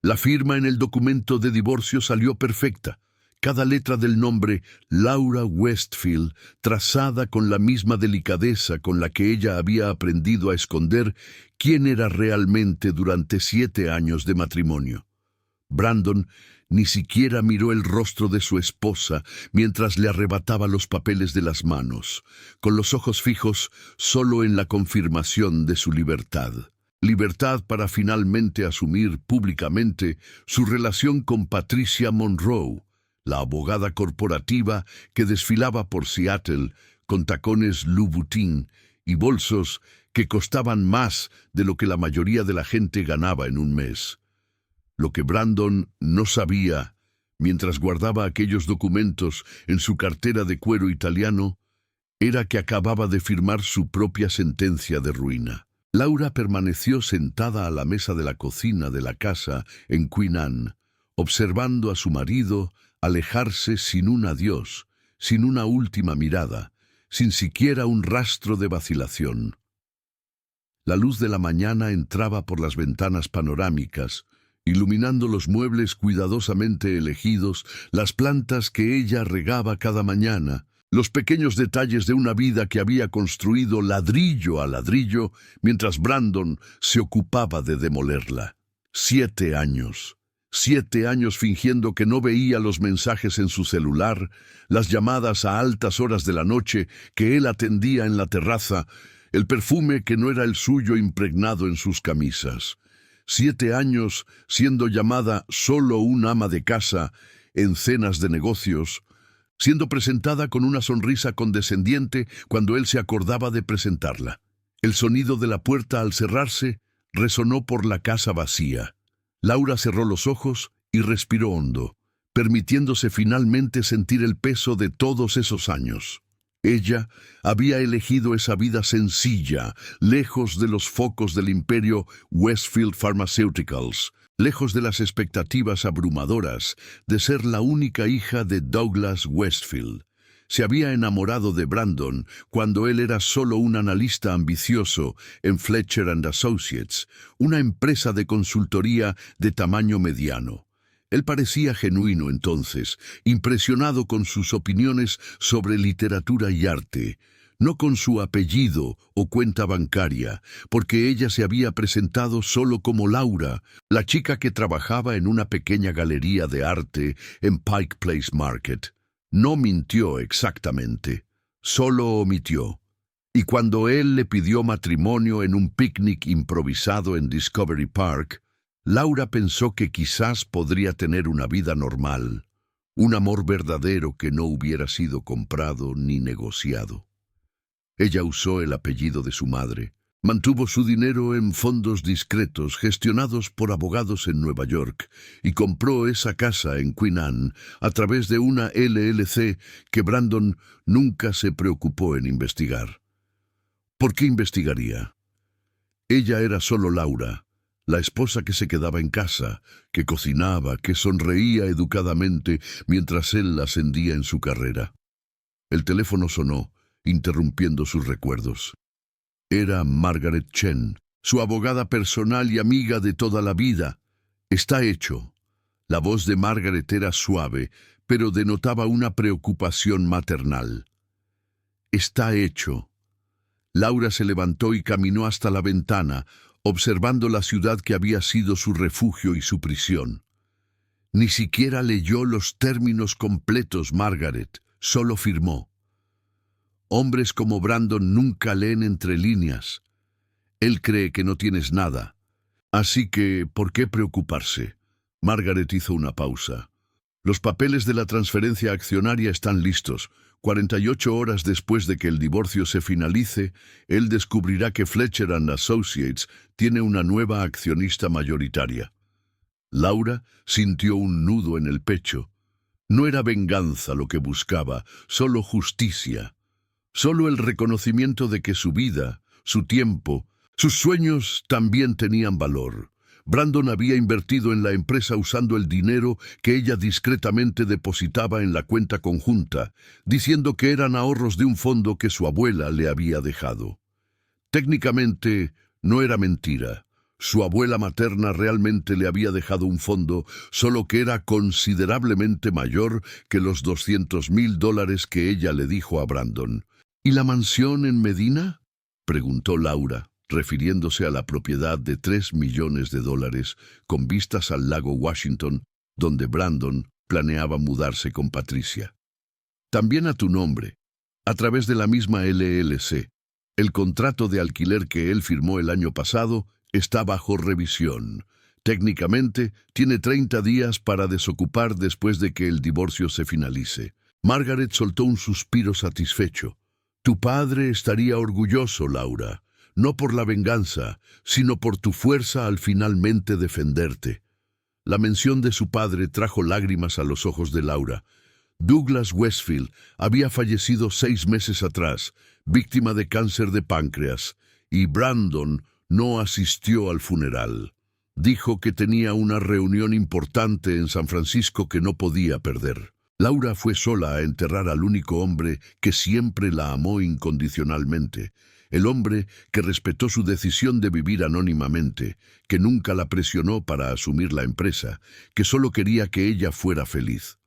La firma en el documento de divorcio salió perfecta. Cada letra del nombre Laura Westfield, trazada con la misma delicadeza con la que ella había aprendido a esconder quién era realmente durante 7 años de matrimonio. Brandon ni siquiera miró el rostro de su esposa mientras le arrebataba los papeles de las manos, con los ojos fijos solo en la confirmación de su libertad. Libertad para finalmente asumir públicamente su relación con Patricia Monroe, la abogada corporativa que desfilaba por Seattle con tacones Louboutin y bolsos que costaban más de lo que la mayoría de la gente ganaba en un mes. Lo que Brandon no sabía, mientras guardaba aquellos documentos en su cartera de cuero italiano, era que acababa de firmar su propia sentencia de ruina. Laura permaneció sentada a la mesa de la cocina de la casa en Queen Anne, observando a su marido alejarse sin un adiós, sin una última mirada, sin siquiera un rastro de vacilación. La luz de la mañana entraba por las ventanas panorámicas, iluminando los muebles cuidadosamente elegidos, las plantas que ella regaba cada mañana, los pequeños detalles de una vida que había construido ladrillo a ladrillo mientras Brandon se ocupaba de demolerla. 7 años. 7 años fingiendo que no veía los mensajes en su celular, las llamadas a altas horas de la noche que él atendía en la terraza, el perfume que no era el suyo impregnado en sus camisas. 7 años siendo llamada solo un ama de casa en cenas de negocios, siendo presentada con una sonrisa condescendiente cuando él se acordaba de presentarla. El sonido de la puerta al cerrarse resonó por la casa vacía. Laura cerró los ojos y respiró hondo, permitiéndose finalmente sentir el peso de todos esos años. Ella había elegido esa vida sencilla, lejos de los focos del imperio Westfield Pharmaceuticals, lejos de las expectativas abrumadoras de ser la única hija de Douglas Westfield. Se había enamorado de Brandon cuando él era solo un analista ambicioso en Fletcher & Associates, una empresa de consultoría de tamaño mediano. Él parecía genuino entonces, impresionado con sus opiniones sobre literatura y arte, no con su apellido o cuenta bancaria, porque ella se había presentado solo como Laura, la chica que trabajaba en una pequeña galería de arte en Pike Place Market. No mintió exactamente, solo omitió. Y cuando él le pidió matrimonio en un picnic improvisado en Discovery Park, Laura pensó que quizás podría tener una vida normal, un amor verdadero que no hubiera sido comprado ni negociado. Ella usó el apellido de su madre, mantuvo su dinero en fondos discretos gestionados por abogados en Nueva York y compró esa casa en Queen Anne a través de una LLC que Brandon nunca se preocupó en investigar. ¿Por qué investigaría? Ella era solo Laura, la esposa que se quedaba en casa, que cocinaba, que sonreía educadamente mientras él ascendía en su carrera. El teléfono sonó, interrumpiendo sus recuerdos. Era Margaret Chen, su abogada personal y amiga de toda la vida. Está hecho. La voz de Margaret era suave, pero denotaba una preocupación maternal. Está hecho. Laura se levantó y caminó hasta la ventana, observando la ciudad que había sido su refugio y su prisión. Ni siquiera leyó los términos completos, Margaret, solo firmó. Hombres como Brandon nunca leen entre líneas. Él cree que no tienes nada. Así que, ¿por qué preocuparse? Margaret hizo una pausa. Los papeles de la transferencia accionaria están listos. 48 horas después de que el divorcio se finalice, él descubrirá que Fletcher & Associates tiene una nueva accionista mayoritaria. Laura sintió un nudo en el pecho. No era venganza lo que buscaba, solo justicia. Solo el reconocimiento de que su vida, su tiempo, sus sueños también tenían valor. Brandon había invertido en la empresa usando el dinero que ella discretamente depositaba en la cuenta conjunta, diciendo que eran ahorros de un fondo que su abuela le había dejado. Técnicamente, no era mentira. Su abuela materna realmente le había dejado un fondo, solo que era considerablemente mayor que los $200,000 que ella le dijo a Brandon. ¿Y la mansión en Medina?, preguntó Laura, refiriéndose a la propiedad de $3 millones con vistas al lago Washington, donde Brandon planeaba mudarse con Patricia. También a tu nombre, a través de la misma LLC. El contrato de alquiler que él firmó el año pasado está bajo revisión. Técnicamente, tiene 30 días para desocupar después de que el divorcio se finalice. Margaret soltó un suspiro satisfecho. Tu padre estaría orgulloso, Laura, no por la venganza, sino por tu fuerza al finalmente defenderte. La mención de su padre trajo lágrimas a los ojos de Laura. Douglas Westfield había fallecido 6 meses atrás, víctima de cáncer de páncreas, y Brandon no asistió al funeral. Dijo que tenía una reunión importante en San Francisco que no podía perder. Laura fue sola a enterrar al único hombre que siempre la amó incondicionalmente, el hombre que respetó su decisión de vivir anónimamente, que nunca la presionó para asumir la empresa, que solo quería que ella fuera feliz.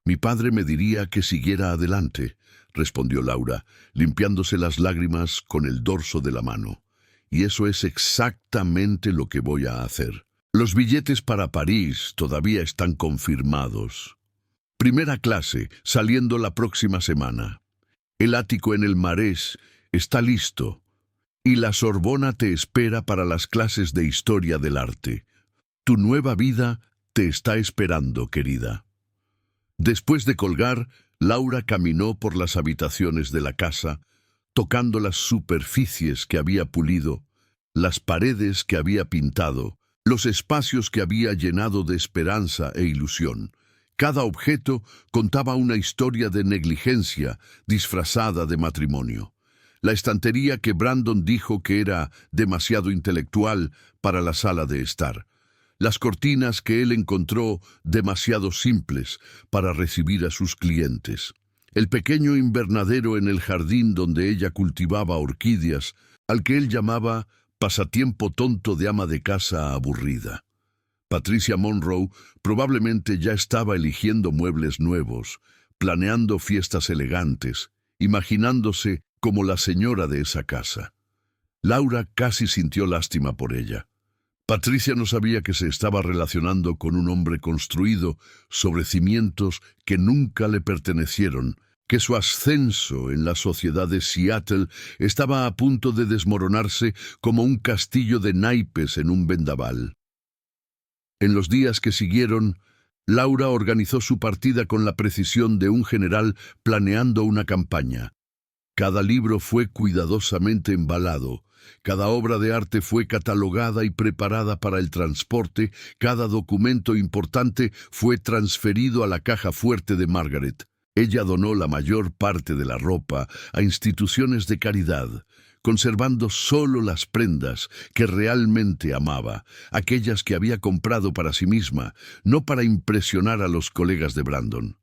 Mi padre me diría que siguiera adelante, respondió Laura, limpiándose las lágrimas con el dorso de la mano. Y eso es exactamente lo que voy a hacer. Los billetes para París todavía están confirmados. Primera clase, saliendo la próxima semana. El ático en el Marés está listo. Y la Sorbona te espera para las clases de historia del arte. Tu nueva vida te está esperando, querida. Después de colgar, Laura caminó por las habitaciones de la casa, tocando las superficies que había pulido, las paredes que había pintado, los espacios que había llenado de esperanza e ilusión. Cada objeto contaba una historia de negligencia disfrazada de matrimonio. La estantería que Brandon dijo que era demasiado intelectual para la sala de estar. Las cortinas que él encontró demasiado simples para recibir a sus clientes. El pequeño invernadero en el jardín donde ella cultivaba orquídeas, al que él llamaba pasatiempo tonto de ama de casa aburrida. Patricia Monroe probablemente ya estaba eligiendo muebles nuevos, planeando fiestas elegantes, imaginándose como la señora de esa casa. Laura casi sintió lástima por ella. Patricia no sabía que se estaba relacionando con un hombre construido sobre cimientos que nunca le pertenecieron, que su ascenso en la sociedad de Seattle estaba a punto de desmoronarse como un castillo de naipes en un vendaval. En los días que siguieron, Laura organizó su partida con la precisión de un general planeando una campaña. Cada libro fue cuidadosamente embalado, cada obra de arte fue catalogada y preparada para el transporte, cada documento importante fue transferido a la caja fuerte de Margaret. Ella donó la mayor parte de la ropa a instituciones de caridad, conservando solo las prendas que realmente amaba, aquellas que había comprado para sí misma, no para impresionar a los colegas de Brandon.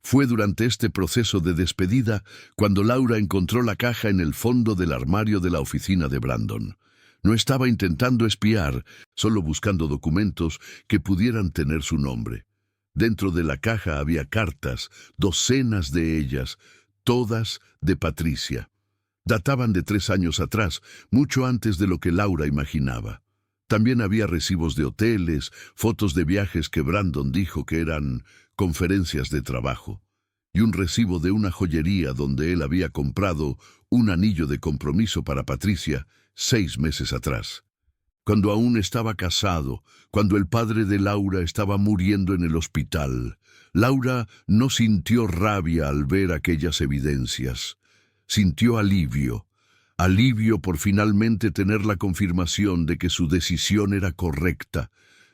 Fue durante este proceso de despedida cuando Laura encontró la caja en el fondo del armario de la oficina de Brandon. No estaba intentando espiar, solo buscando documentos que pudieran tener su nombre. Dentro de la caja había cartas, docenas de ellas, todas de Patricia. Databan de 3 años atrás, mucho antes de lo que Laura imaginaba. También había recibos de hoteles, fotos de viajes que Brandon dijo que eran conferencias de trabajo, y un recibo de una joyería donde él había comprado un anillo de compromiso para Patricia 6 meses atrás. Cuando aún estaba casado, cuando el padre de Laura estaba muriendo en el hospital, Laura no sintió rabia al ver aquellas evidencias. Sintió alivio por finalmente tener la confirmación de que su decisión era correcta,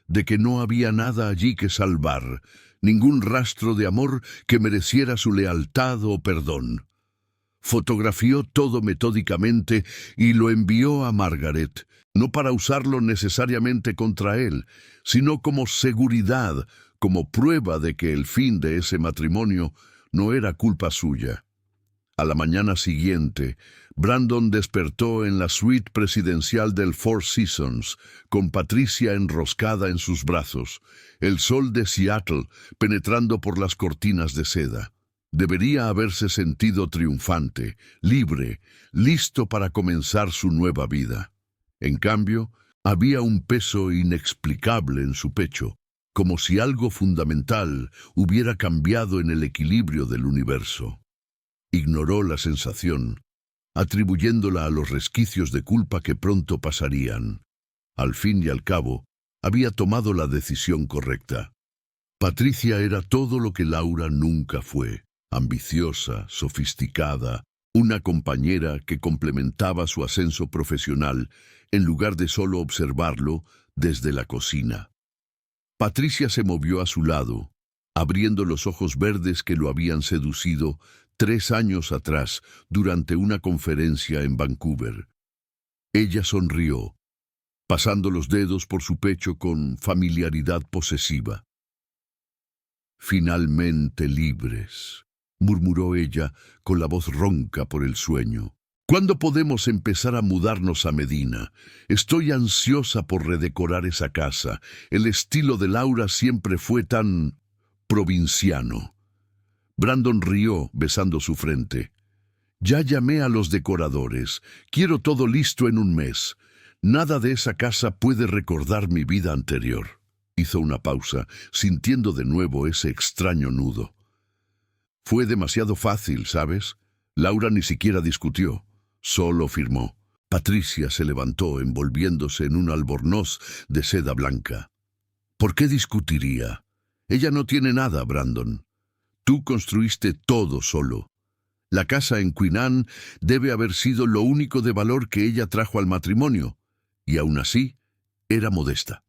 de que no había nada allí que salvar, ningún rastro de amor que mereciera su lealtad o perdón. Fotografió todo metódicamente y lo envió a Margaret, no para usarlo necesariamente contra él, sino como seguridad, como prueba de que el fin de ese matrimonio no era culpa suya. A la mañana siguiente, Brandon despertó en la suite presidencial del Four Seasons, con Patricia enroscada en sus brazos, el sol de Seattle penetrando por las cortinas de seda. Debería haberse sentido triunfante, libre, listo para comenzar su nueva vida. En cambio, había un peso inexplicable en su pecho, como si algo fundamental hubiera cambiado en el equilibrio del universo. Ignoró la sensación, atribuyéndola a los resquicios de culpa que pronto pasarían. Al fin y al cabo, había tomado la decisión correcta. Patricia era todo lo que Laura nunca fue: ambiciosa, sofisticada, una compañera que complementaba su ascenso profesional en lugar de solo observarlo desde la cocina. Patricia se movió a su lado, abriendo los ojos verdes que lo habían seducido 3 años atrás durante una conferencia en Vancouver. Ella sonrió, pasando los dedos por su pecho con familiaridad posesiva. «Finalmente libres», murmuró ella con la voz ronca por el sueño. «¿Cuándo podemos empezar a mudarnos a Medina? Estoy ansiosa por redecorar esa casa. El estilo de Laura siempre fue tan provinciano». Brandon rió, besando su frente. «Ya llamé a los decoradores. Quiero todo listo en un mes. Nada de esa casa puede recordar mi vida anterior». Hizo una pausa, sintiendo de nuevo ese extraño nudo. «Fue demasiado fácil, ¿sabes? Laura ni siquiera discutió, solo firmó». Patricia se levantó envolviéndose en un albornoz de seda blanca. «¿Por qué discutiría? Ella no tiene nada, Brandon. Tú construiste todo solo. La casa en Queenan debe haber sido lo único de valor que ella trajo al matrimonio, y aún así era modesta».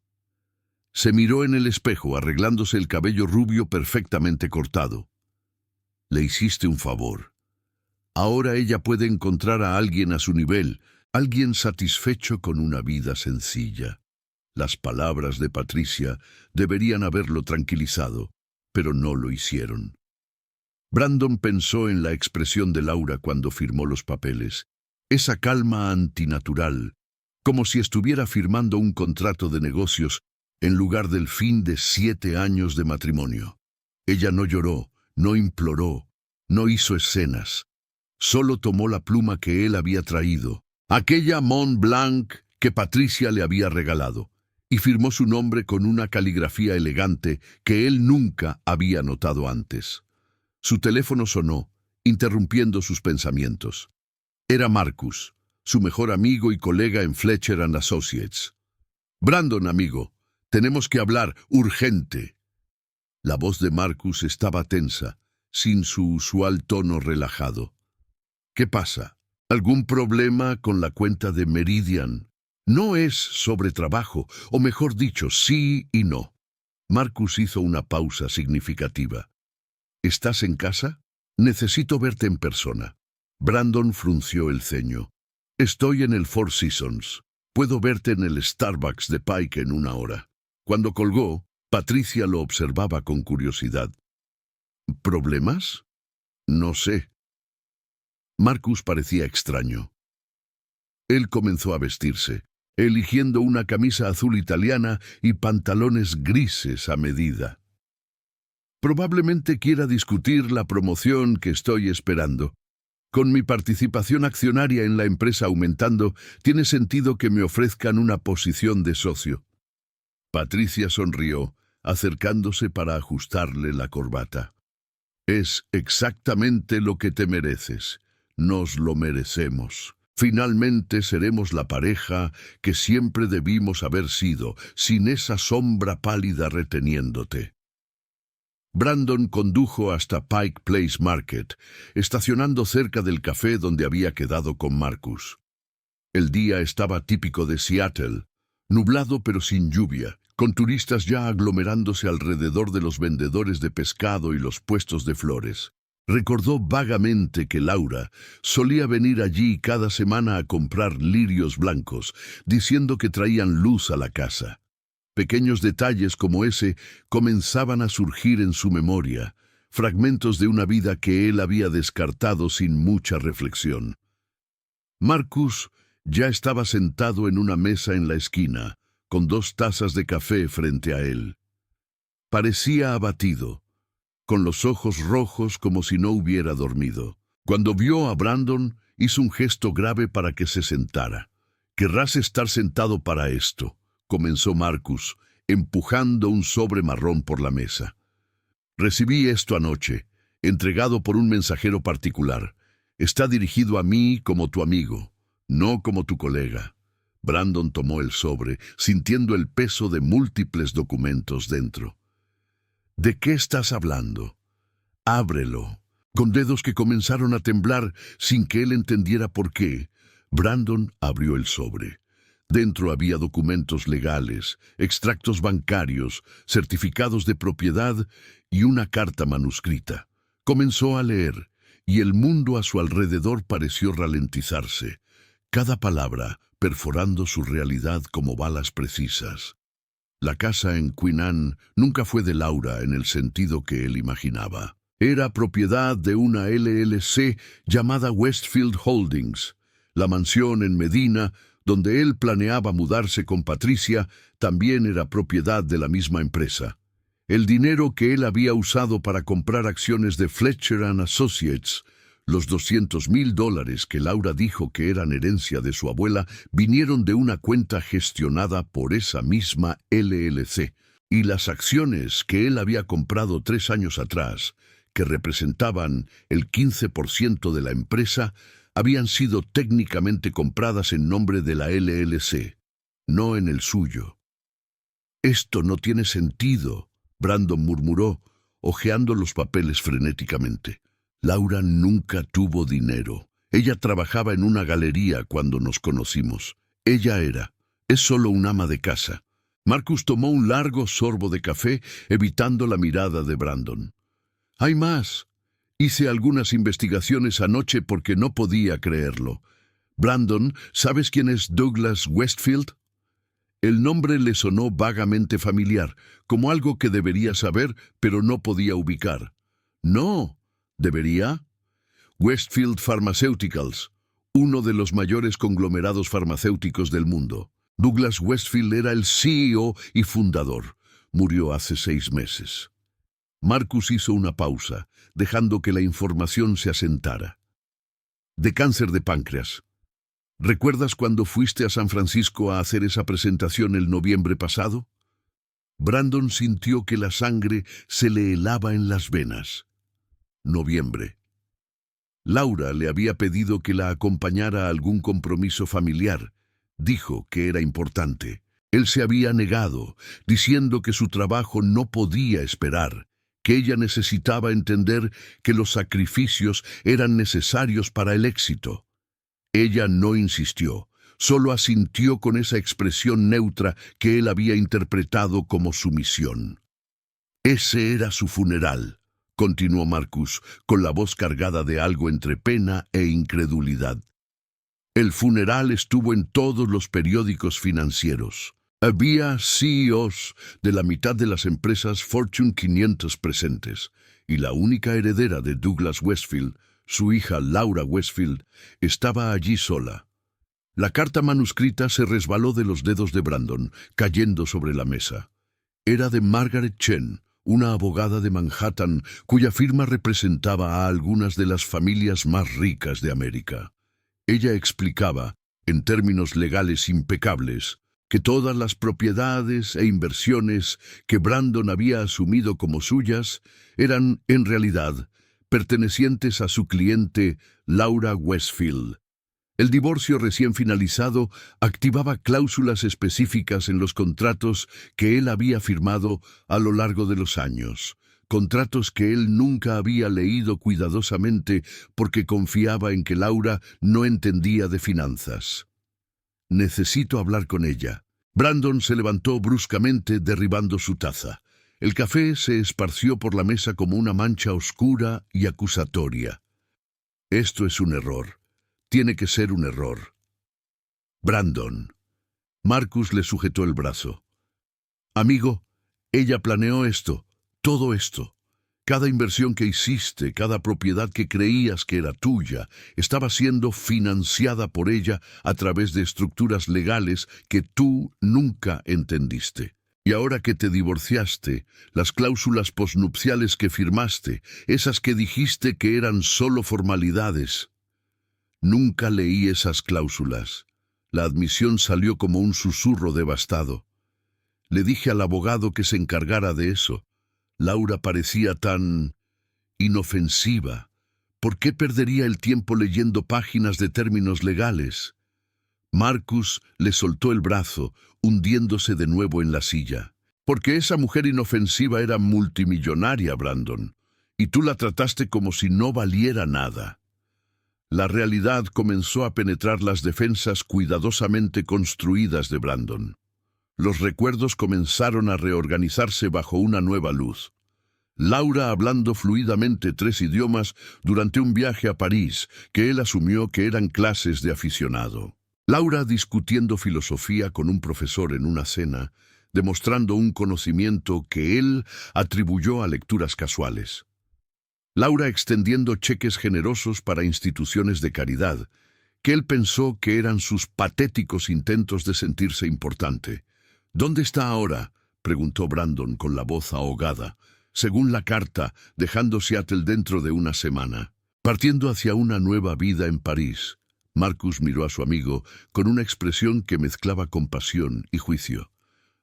Se miró en el espejo, arreglándose el cabello rubio perfectamente cortado. «Le hiciste un favor. Ahora ella puede encontrar a alguien a su nivel, alguien satisfecho con una vida sencilla». Las palabras de Patricia deberían haberlo tranquilizado, pero no lo hicieron. Brandon pensó en la expresión de Laura cuando firmó los papeles, esa calma antinatural, como si estuviera firmando un contrato de negocios en lugar del fin de 7 años de matrimonio. Ella no lloró, no imploró, no hizo escenas. Solo tomó la pluma que él había traído, aquella Mont Blanc que Patricia le había regalado, y firmó su nombre con una caligrafía elegante que él nunca había notado antes. Su teléfono sonó, interrumpiendo sus pensamientos. Era Marcus, su mejor amigo y colega en Fletcher & Associates. «Brandon, amigo, tenemos que hablar, urgente». La voz de Marcus estaba tensa, sin su usual tono relajado. «¿Qué pasa? ¿Algún problema con la cuenta de Meridian?» «No es sobre trabajo, o mejor dicho, sí y no». Marcus hizo una pausa significativa. «¿Estás en casa? Necesito verte en persona». Brandon frunció el ceño. «Estoy en el Four Seasons. Puedo verte en el Starbucks de Pike en 1 hora». Cuando colgó, Patricia lo observaba con curiosidad. «¿Problemas? No sé». Marcus parecía extraño. Él comenzó a vestirse, eligiendo una camisa azul italiana y pantalones grises a medida. «Probablemente quiera discutir la promoción que estoy esperando. Con mi participación accionaria en la empresa aumentando, tiene sentido que me ofrezcan una posición de socio». Patricia sonrió, acercándose para ajustarle la corbata. «Es exactamente lo que te mereces. Nos lo merecemos. Finalmente seremos la pareja que siempre debimos haber sido, sin esa sombra pálida reteniéndote». Brandon condujo hasta Pike Place Market, estacionando cerca del café donde había quedado con Marcus. El día estaba típico de Seattle, nublado pero sin lluvia, con turistas ya aglomerándose alrededor de los vendedores de pescado y los puestos de flores. Recordó vagamente que Laura solía venir allí cada semana a comprar lirios blancos, diciendo que traían luz a la casa. Pequeños detalles como ese comenzaban a surgir en su memoria, fragmentos de una vida que él había descartado sin mucha reflexión. Marcus ya estaba sentado en una mesa en la esquina, con 2 tazas de café frente a él. Parecía abatido, con los ojos rojos como si no hubiera dormido. Cuando vio a Brandon, hizo un gesto grave para que se sentara. «Querrás estar sentado para esto», comenzó Marcus, empujando un sobre marrón por la mesa. «Recibí esto anoche, entregado por un mensajero particular. Está dirigido a mí como tu amigo, no como tu colega». Brandon tomó el sobre, sintiendo el peso de múltiples documentos dentro. «¿De qué estás hablando? Ábrelo». Con dedos que comenzaron a temblar sin que él entendiera por qué, Brandon abrió el sobre. Dentro había documentos legales, extractos bancarios, certificados de propiedad y una carta manuscrita. Comenzó a leer, y el mundo a su alrededor pareció ralentizarse, cada palabra perforando su realidad como balas precisas. La casa en Queen Anne nunca fue de Laura en el sentido que él imaginaba. Era propiedad de una LLC llamada Westfield Holdings. La mansión en Medina, donde él planeaba mudarse con Patricia, también era propiedad de la misma empresa. El dinero que él había usado para comprar acciones de Fletcher & Associates, los $200,000 que Laura dijo que eran herencia de su abuela, vinieron de una cuenta gestionada por esa misma LLC. Y las acciones que él había comprado 3 años atrás, que representaban el 15% de la empresa, habían sido técnicamente compradas en nombre de la LLC, no en el suyo. «Esto no tiene sentido», Brandon murmuró, hojeando los papeles frenéticamente. «Laura nunca tuvo dinero. Ella trabajaba en una galería cuando nos conocimos. Es solo un ama de casa». Marcus tomó un largo sorbo de café, evitando la mirada de Brandon. «Hay más. Hice algunas investigaciones anoche porque no podía creerlo. Brandon, ¿sabes quién es Douglas Westfield?» El nombre le sonó vagamente familiar, como algo que debería saber, pero no podía ubicar. «No, ¿debería?» Westfield Pharmaceuticals, uno de los mayores conglomerados farmacéuticos del mundo. Douglas Westfield era el CEO y fundador. Murió hace 6 meses. Marcus hizo una pausa, dejando que la información se asentara. «De cáncer de páncreas. ¿Recuerdas cuando fuiste a San Francisco a hacer esa presentación el noviembre pasado?» Brandon sintió que la sangre se le helaba en las venas. Noviembre. Laura le había pedido que la acompañara a algún compromiso familiar. Dijo que era importante. Él se había negado, diciendo que su trabajo no podía esperar, que ella necesitaba entender que los sacrificios eran necesarios para el éxito. Ella no insistió, solo asintió con esa expresión neutra que él había interpretado como sumisión. «Ese era su funeral», continuó Marcus, con la voz cargada de algo entre pena e incredulidad. «El funeral estuvo en todos los periódicos financieros. Había CEOs de la mitad de las empresas Fortune 500 presentes, y la única heredera de Douglas Westfield, su hija Laura Westfield, estaba allí sola». La carta manuscrita se resbaló de los dedos de Brandon, cayendo sobre la mesa. Era de Margaret Chen, una abogada de Manhattan cuya firma representaba a algunas de las familias más ricas de América. Ella explicaba, en términos legales impecables, que todas las propiedades e inversiones que Brandon había asumido como suyas eran, en realidad, pertenecientes a su cliente Laura Westfield. El divorcio recién finalizado activaba cláusulas específicas en los contratos que él había firmado a lo largo de los años, contratos que él nunca había leído cuidadosamente porque confiaba en que Laura no entendía de finanzas. «Necesito hablar con ella». Brandon se levantó bruscamente, derribando su taza. El café se esparció por la mesa como una mancha oscura y acusatoria. «Esto es un error. Tiene que ser un error». «Brandon». Marcus le sujetó el brazo. «Amigo, ella planeó esto, todo esto. Cada inversión que hiciste, cada propiedad que creías que era tuya, estaba siendo financiada por ella a través de estructuras legales que tú nunca entendiste. Y ahora que te divorciaste, las cláusulas posnupciales que firmaste, esas que dijiste que eran solo formalidades. Nunca leí esas cláusulas. La admisión salió como un susurro devastado. Le dije al abogado que se encargara de eso. Laura parecía tan inofensiva. ¿Por qué perdería el tiempo leyendo páginas de términos legales? Marcus le soltó el brazo, hundiéndose de nuevo en la silla. Porque esa mujer inofensiva era multimillonaria, Brandon, y tú la trataste como si no valiera nada. La realidad comenzó a penetrar las defensas cuidadosamente construidas de Brandon. Los recuerdos comenzaron a reorganizarse bajo una nueva luz. Laura hablando fluidamente 3 idiomas durante un viaje a París, que él asumió que eran clases de aficionado. Laura discutiendo filosofía con un profesor en una cena, demostrando un conocimiento que él atribuyó a lecturas casuales. Laura extendiendo cheques generosos para instituciones de caridad, que él pensó que eran sus patéticos intentos de sentirse importante. ¿Dónde está ahora?, preguntó Brandon con la voz ahogada. Según la carta, dejando Seattle dentro de una semana, partiendo hacia una nueva vida en París. Marcus miró a su amigo con una expresión que mezclaba compasión y juicio.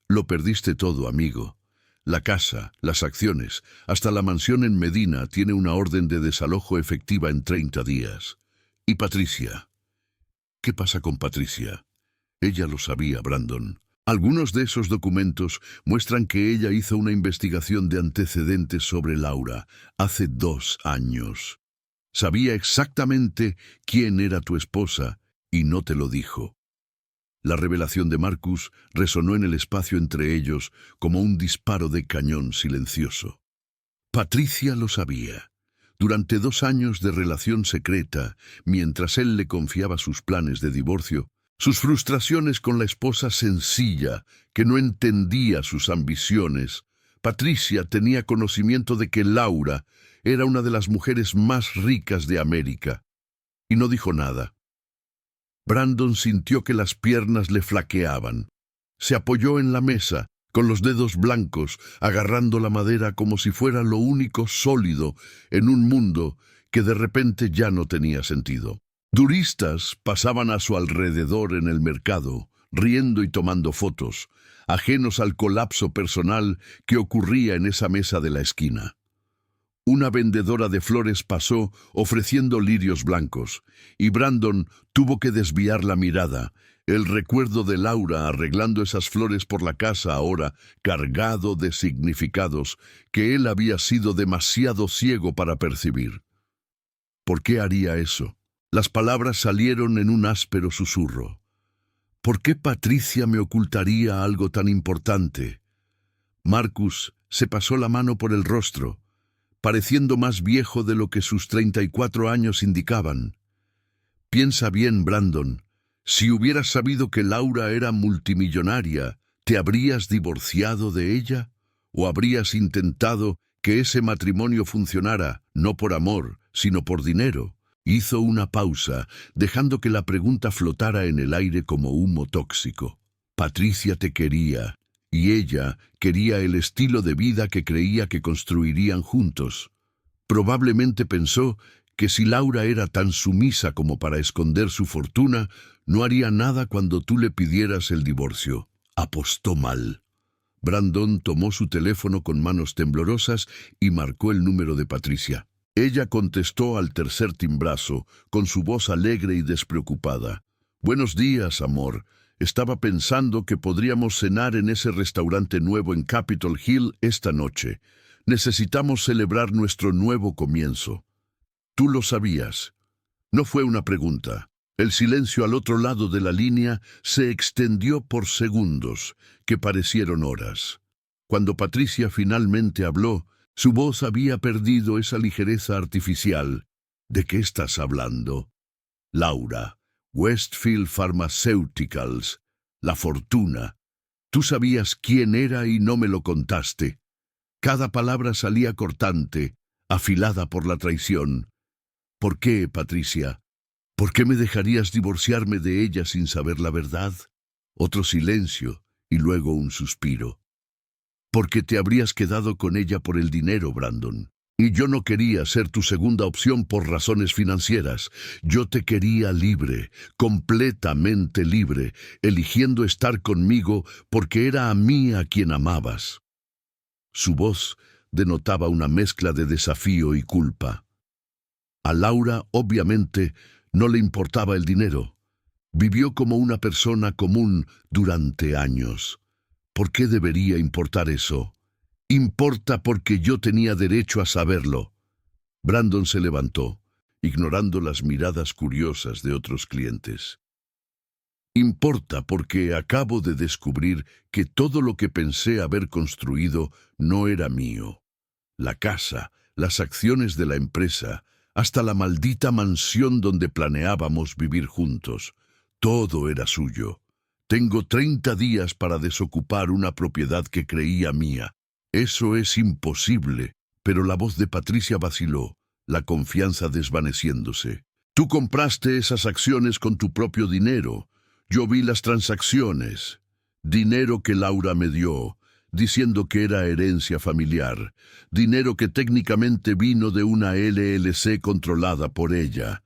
Lo perdiste todo, amigo. La casa, las acciones, hasta la mansión en Medina tiene una orden de desalojo efectiva en 30 días. ¿Y Patricia? ¿Qué pasa con Patricia? Ella lo sabía, Brandon. Algunos de esos documentos muestran que ella hizo una investigación de antecedentes sobre Laura hace 2 años. Sabía exactamente quién era tu esposa y no te lo dijo. La revelación de Marcus resonó en el espacio entre ellos como un disparo de cañón silencioso. Patricia lo sabía. Durante 2 años de relación secreta, mientras él le confiaba sus planes de divorcio, sus frustraciones con la esposa sencilla, que no entendía sus ambiciones, Patricia tenía conocimiento de que Laura era una de las mujeres más ricas de América, y no dijo nada. Brandon sintió que las piernas le flaqueaban. Se apoyó en la mesa, con los dedos blancos, agarrando la madera como si fuera lo único sólido en un mundo que de repente ya no tenía sentido. Turistas pasaban a su alrededor en el mercado, riendo y tomando fotos, ajenos al colapso personal que ocurría en esa mesa de la esquina. Una vendedora de flores pasó ofreciendo lirios blancos, y Brandon tuvo que desviar la mirada. El recuerdo de Laura arreglando esas flores por la casa ahora cargado de significados que él había sido demasiado ciego para percibir. ¿Por qué haría eso? Las palabras salieron en un áspero susurro. ¿Por qué Patricia me ocultaría algo tan importante? Marcus se pasó la mano por el rostro, pareciendo más viejo de lo que sus 34 años indicaban. Piensa bien, Brandon. Si hubieras sabido que Laura era multimillonaria, ¿te habrías divorciado de ella? ¿O habrías intentado que ese matrimonio funcionara, no por amor, sino por dinero? Hizo una pausa, dejando que la pregunta flotara en el aire como humo tóxico. Patricia te quería, y ella quería el estilo de vida que creía que construirían juntos. Probablemente pensó que si Laura era tan sumisa como para esconder su fortuna, no haría nada cuando tú le pidieras el divorcio. Apostó mal. Brandon tomó su teléfono con manos temblorosas y marcó el número de Patricia. Ella contestó al tercer timbrazo, con su voz alegre y despreocupada. «Buenos días, amor. Estaba pensando que podríamos cenar en ese restaurante nuevo en Capitol Hill esta noche. Necesitamos celebrar nuestro nuevo comienzo». Tú lo sabías. No fue una pregunta. El silencio al otro lado de la línea se extendió por segundos, que parecieron horas. Cuando Patricia finalmente habló, su voz había perdido esa ligereza artificial. ¿De qué estás hablando? Laura, Westfield Pharmaceuticals, la fortuna. Tú sabías quién era y no me lo contaste. Cada palabra salía cortante, afilada por la traición. ¿Por qué, Patricia? ¿Por qué me dejarías divorciarme de ella sin saber la verdad? Otro silencio y luego un suspiro. Porque te habrías quedado con ella por el dinero, Brandon. Y yo no quería ser tu segunda opción por razones financieras. Yo te quería libre, completamente libre, eligiendo estar conmigo porque era a mí a quien amabas. Su voz denotaba una mezcla de desafío y culpa. A Laura, obviamente, no le importaba el dinero. Vivió como una persona común durante años. ¿Por qué debería importar eso? Importa porque yo tenía derecho a saberlo. Brandon se levantó, ignorando las miradas curiosas de otros clientes. Importa porque acabo de descubrir que todo lo que pensé haber construido no era mío. La casa, las acciones de la empresa, hasta la maldita mansión donde planeábamos vivir juntos. Todo era suyo. Tengo 30 días para desocupar una propiedad que creía mía. Eso es imposible. Pero la voz de Patricia vaciló, la confianza desvaneciéndose. Tú compraste esas acciones con tu propio dinero. Yo vi las transacciones. Dinero que Laura me dio, diciendo que era herencia familiar. Dinero que técnicamente vino de una LLC controlada por ella.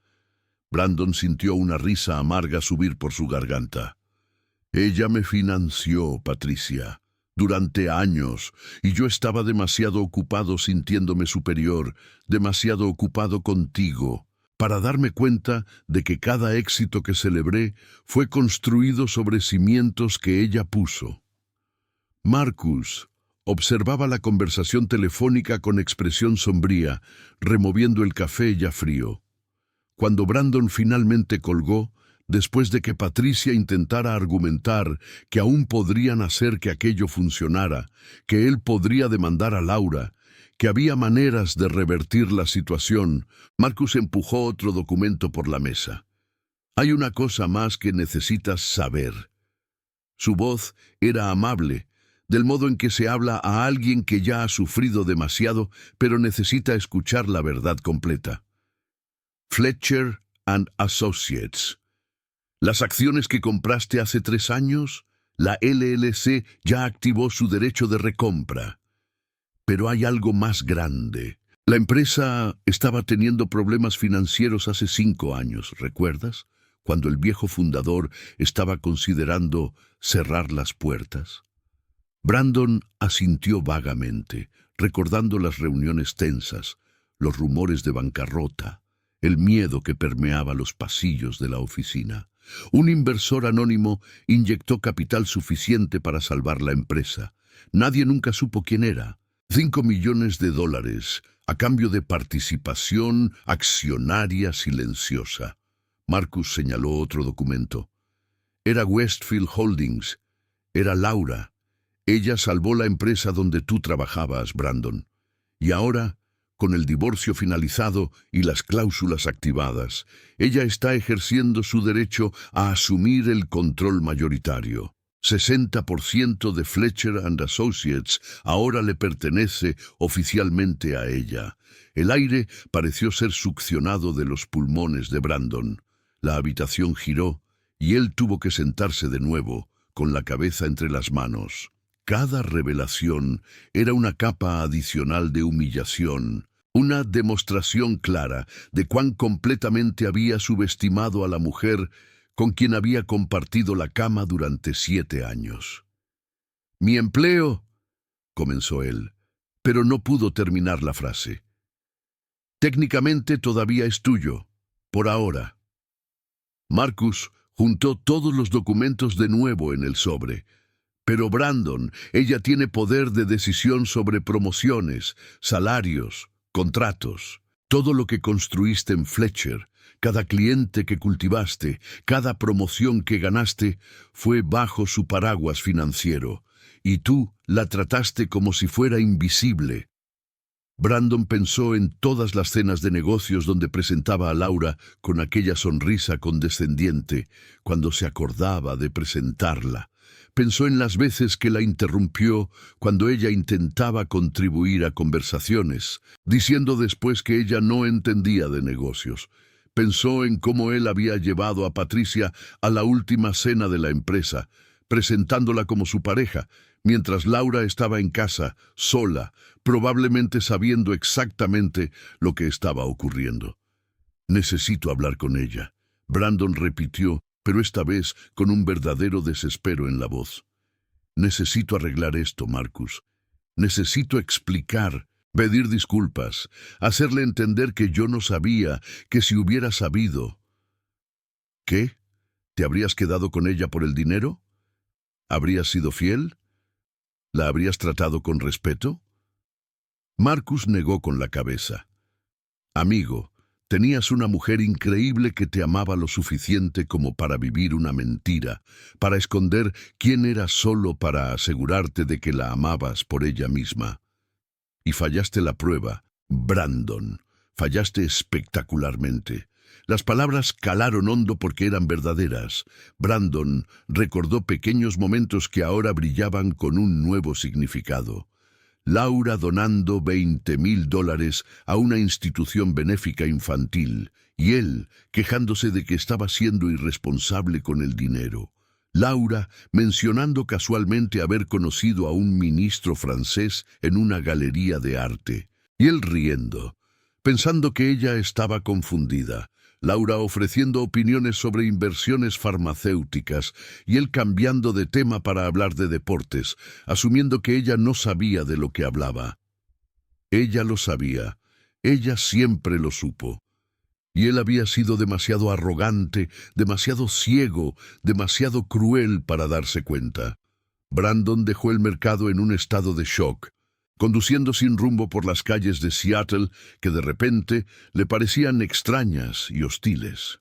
Brandon sintió una risa amarga subir por su garganta. Ella me financió, Patricia, durante años, y yo estaba demasiado ocupado sintiéndome superior, demasiado ocupado contigo, para darme cuenta de que cada éxito que celebré fue construido sobre cimientos que ella puso. Marcus observaba la conversación telefónica con expresión sombría, removiendo el café ya frío. Cuando Brandon finalmente colgó, después de que Patricia intentara argumentar que aún podrían hacer que aquello funcionara, que él podría demandar a Laura, que había maneras de revertir la situación, Marcus empujó otro documento por la mesa. Hay una cosa más que necesitas saber. Su voz era amable, del modo en que se habla a alguien que ya ha sufrido demasiado, pero necesita escuchar la verdad completa. Fletcher and Associates. Las acciones que compraste hace 3 años, la LLC ya activó su derecho de recompra. Pero hay algo más grande. La empresa estaba teniendo problemas financieros hace 5 años, ¿recuerdas? Cuando el viejo fundador estaba considerando cerrar las puertas. Brandon asintió vagamente, recordando las reuniones tensas, los rumores de bancarrota, el miedo que permeaba los pasillos de la oficina. Un inversor anónimo inyectó capital suficiente para salvar la empresa. Nadie nunca supo quién era. $5 millones a cambio de participación accionaria silenciosa. Marcus señaló otro documento. Era Westfield Holdings. Era Laura. Ella salvó la empresa donde tú trabajabas, Brandon. Y ahora, con el divorcio finalizado y las cláusulas activadas, ella está ejerciendo su derecho a asumir el control mayoritario. 60% de Fletcher and Associates ahora le pertenece oficialmente a ella. El aire pareció ser succionado de los pulmones de Brandon. La habitación giró y él tuvo que sentarse de nuevo, con la cabeza entre las manos. Cada revelación era una capa adicional de humillación, una demostración clara de cuán completamente había subestimado a la mujer con quien había compartido la cama durante 7 años. «Mi empleo», comenzó él, pero no pudo terminar la frase. «Técnicamente todavía es tuyo, por ahora». Marcus juntó todos los documentos de nuevo en el sobre. «Pero Brandon, ella tiene poder de decisión sobre promociones, salarios, contratos. Todo lo que construiste en Fletcher, cada cliente que cultivaste, cada promoción que ganaste, fue bajo su paraguas financiero, y tú la trataste como si fuera invisible». Brandon pensó en todas las cenas de negocios donde presentaba a Laura con aquella sonrisa condescendiente cuando se acordaba de presentarla, Pensó en las veces que la interrumpió cuando ella intentaba contribuir a conversaciones, diciendo después que ella no entendía de negocios. Pensó en cómo él había llevado a Patricia a la última cena de la empresa, presentándola como su pareja, mientras Laura estaba en casa, sola, probablemente sabiendo exactamente lo que estaba ocurriendo. «Necesito hablar con ella», Brandon repitió, pero esta vez con un verdadero desespero en la voz. «Necesito arreglar esto, Marcus. Necesito explicar, pedir disculpas, hacerle entender que yo no sabía, que si hubiera sabido». «¿Qué? ¿Te habrías quedado con ella por el dinero? ¿Habrías sido fiel? ¿La habrías tratado con respeto?» Marcus negó con la cabeza. «Amigo, tenías una mujer increíble que te amaba lo suficiente como para vivir una mentira, para esconder quién era solo para asegurarte de que la amabas por ella misma. Y fallaste la prueba, Brandon. Fallaste espectacularmente». Las palabras calaron hondo porque eran verdaderas. Brandon recordó pequeños momentos que ahora brillaban con un nuevo significado. Laura donando $20,000 a una institución benéfica infantil, y él quejándose de que estaba siendo irresponsable con el dinero. Laura mencionando casualmente haber conocido a un ministro francés en una galería de arte, y él riendo, pensando que ella estaba confundida. Laura ofreciendo opiniones sobre inversiones farmacéuticas y él cambiando de tema para hablar de deportes, asumiendo que ella no sabía de lo que hablaba. Ella lo sabía, ella siempre lo supo. Y él había sido demasiado arrogante, demasiado ciego, demasiado cruel para darse cuenta. Brandon dejó el mercado en un estado de shock, conduciendo sin rumbo por las calles de Seattle que de repente le parecían extrañas y hostiles.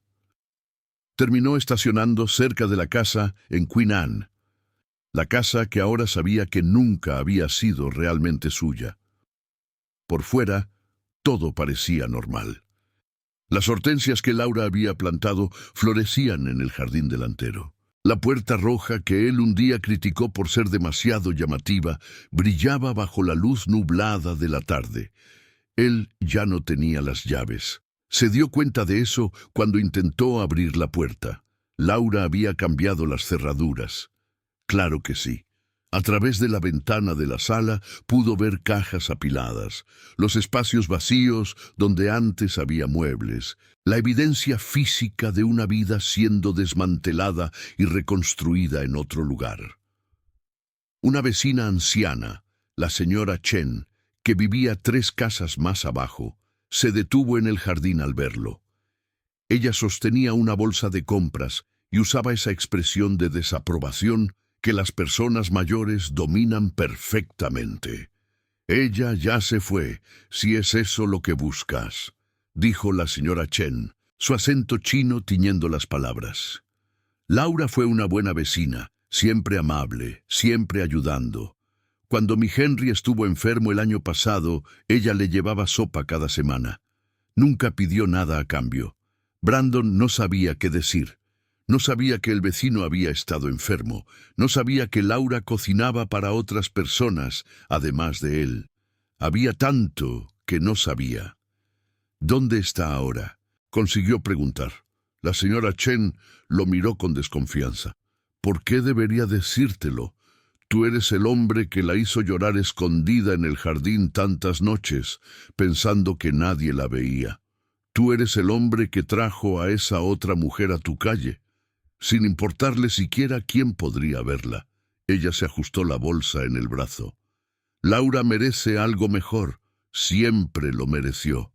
Terminó estacionando cerca de la casa en Queen Anne, la casa que ahora sabía que nunca había sido realmente suya. Por fuera, todo parecía normal. Las hortensias que Laura había plantado florecían en el jardín delantero. La puerta roja que él un día criticó por ser demasiado llamativa brillaba bajo la luz nublada de la tarde. Él ya no tenía las llaves. Se dio cuenta de eso cuando intentó abrir la puerta. Laura había cambiado las cerraduras. Claro que sí. A través de la ventana de la sala pudo ver cajas apiladas, los espacios vacíos donde antes había muebles, la evidencia física de una vida siendo desmantelada y reconstruida en otro lugar. Una vecina anciana, la señora Chen, que vivía 3 casas más abajo, se detuvo en el jardín al verlo. Ella sostenía una bolsa de compras y usaba esa expresión de desaprobación que las personas mayores dominan perfectamente. «Ella ya se fue, si es eso lo que buscas», dijo la señora Chen, su acento chino tiñendo las palabras. Laura fue una buena vecina, siempre amable, siempre ayudando. Cuando mi Henry estuvo enfermo el año pasado, ella le llevaba sopa cada semana. Nunca pidió nada a cambio. Brandon no sabía qué decir. No sabía que el vecino había estado enfermo. No sabía que Laura cocinaba para otras personas, además de él. Había tanto que no sabía. «¿Dónde está ahora?», consiguió preguntar. La señora Chen lo miró con desconfianza. «¿Por qué debería decírtelo? Tú eres el hombre que la hizo llorar escondida en el jardín tantas noches, pensando que nadie la veía. Tú eres el hombre que trajo a esa otra mujer a tu calle, sin importarle siquiera quién podría verla». Ella se ajustó la bolsa en el brazo. «Laura merece algo mejor. Siempre lo mereció».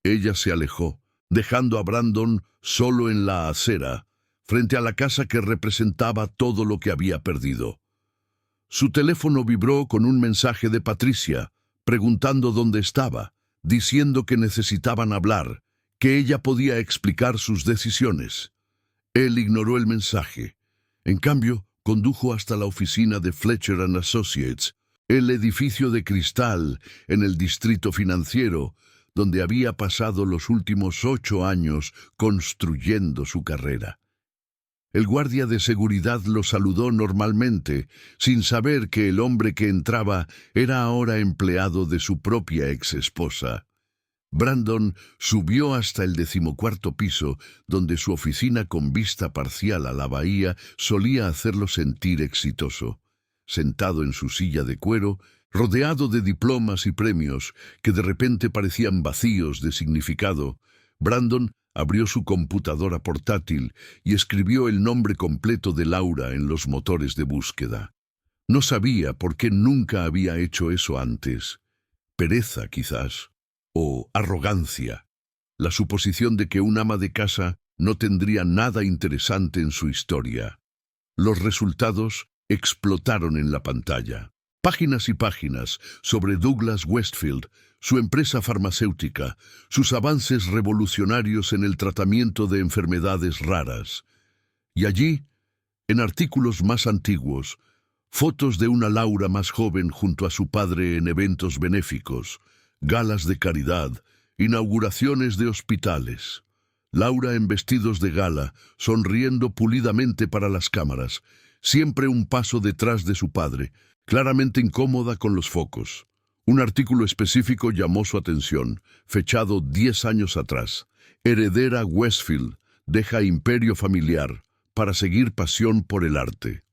Ella se alejó, dejando a Brandon solo en la acera, frente a la casa que representaba todo lo que había perdido. Su teléfono vibró con un mensaje de Patricia, preguntando dónde estaba, diciendo que necesitaban hablar, que ella podía explicar sus decisiones. Él ignoró el mensaje. En cambio, condujo hasta la oficina de Fletcher & Associates, el edificio de cristal en el distrito financiero, donde había pasado los últimos 8 años construyendo su carrera. El guardia de seguridad lo saludó normalmente, sin saber que el hombre que entraba era ahora empleado de su propia exesposa. Brandon subió hasta el 14º piso, donde su oficina con vista parcial a la bahía solía hacerlo sentir exitoso. Sentado en su silla de cuero, rodeado de diplomas y premios que de repente parecían vacíos de significado, Brandon abrió su computadora portátil y escribió el nombre completo de Laura en los motores de búsqueda. No sabía por qué nunca había hecho eso antes. Pereza, quizás, o arrogancia. La suposición de que un ama de casa no tendría nada interesante en su historia. Los resultados explotaron en la pantalla. Páginas y páginas sobre Douglas Westfield, su empresa farmacéutica, sus avances revolucionarios en el tratamiento de enfermedades raras. Y allí, en artículos más antiguos, fotos de una Laura más joven junto a su padre en eventos benéficos, galas de caridad, inauguraciones de hospitales. Laura en vestidos de gala, sonriendo pulidamente para las cámaras, siempre un paso detrás de su padre, claramente incómoda con los focos. Un artículo específico llamó su atención, fechado 10 años atrás. Heredera Westfield deja imperio familiar para seguir pasión por el arte.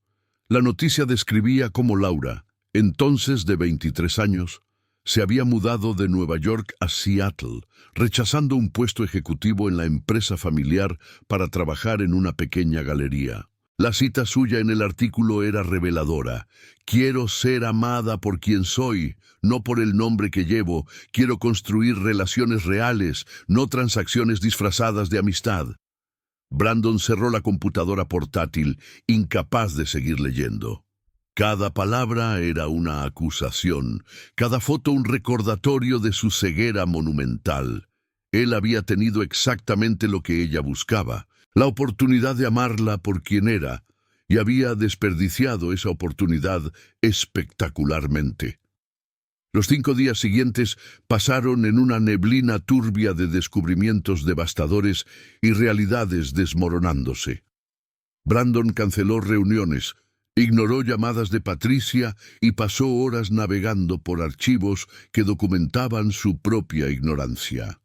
La noticia describía cómo Laura, entonces de 23 años, se había mudado de Nueva York a Seattle, rechazando un puesto ejecutivo en la empresa familiar para trabajar en una pequeña galería. La cita suya en el artículo era reveladora. Quiero ser amada por quien soy, no por el nombre que llevo. Quiero construir relaciones reales, no transacciones disfrazadas de amistad. Brandon cerró la computadora portátil, incapaz de seguir leyendo. Cada palabra era una acusación, cada foto un recordatorio de su ceguera monumental. Él había tenido exactamente lo que ella buscaba, la oportunidad de amarla por quien era, y había desperdiciado esa oportunidad espectacularmente. Los 5 días siguientes pasaron en una neblina turbia de descubrimientos devastadores y realidades desmoronándose. Brandon canceló reuniones, ignoró llamadas de Patricia y pasó horas navegando por archivos que documentaban su propia ignorancia.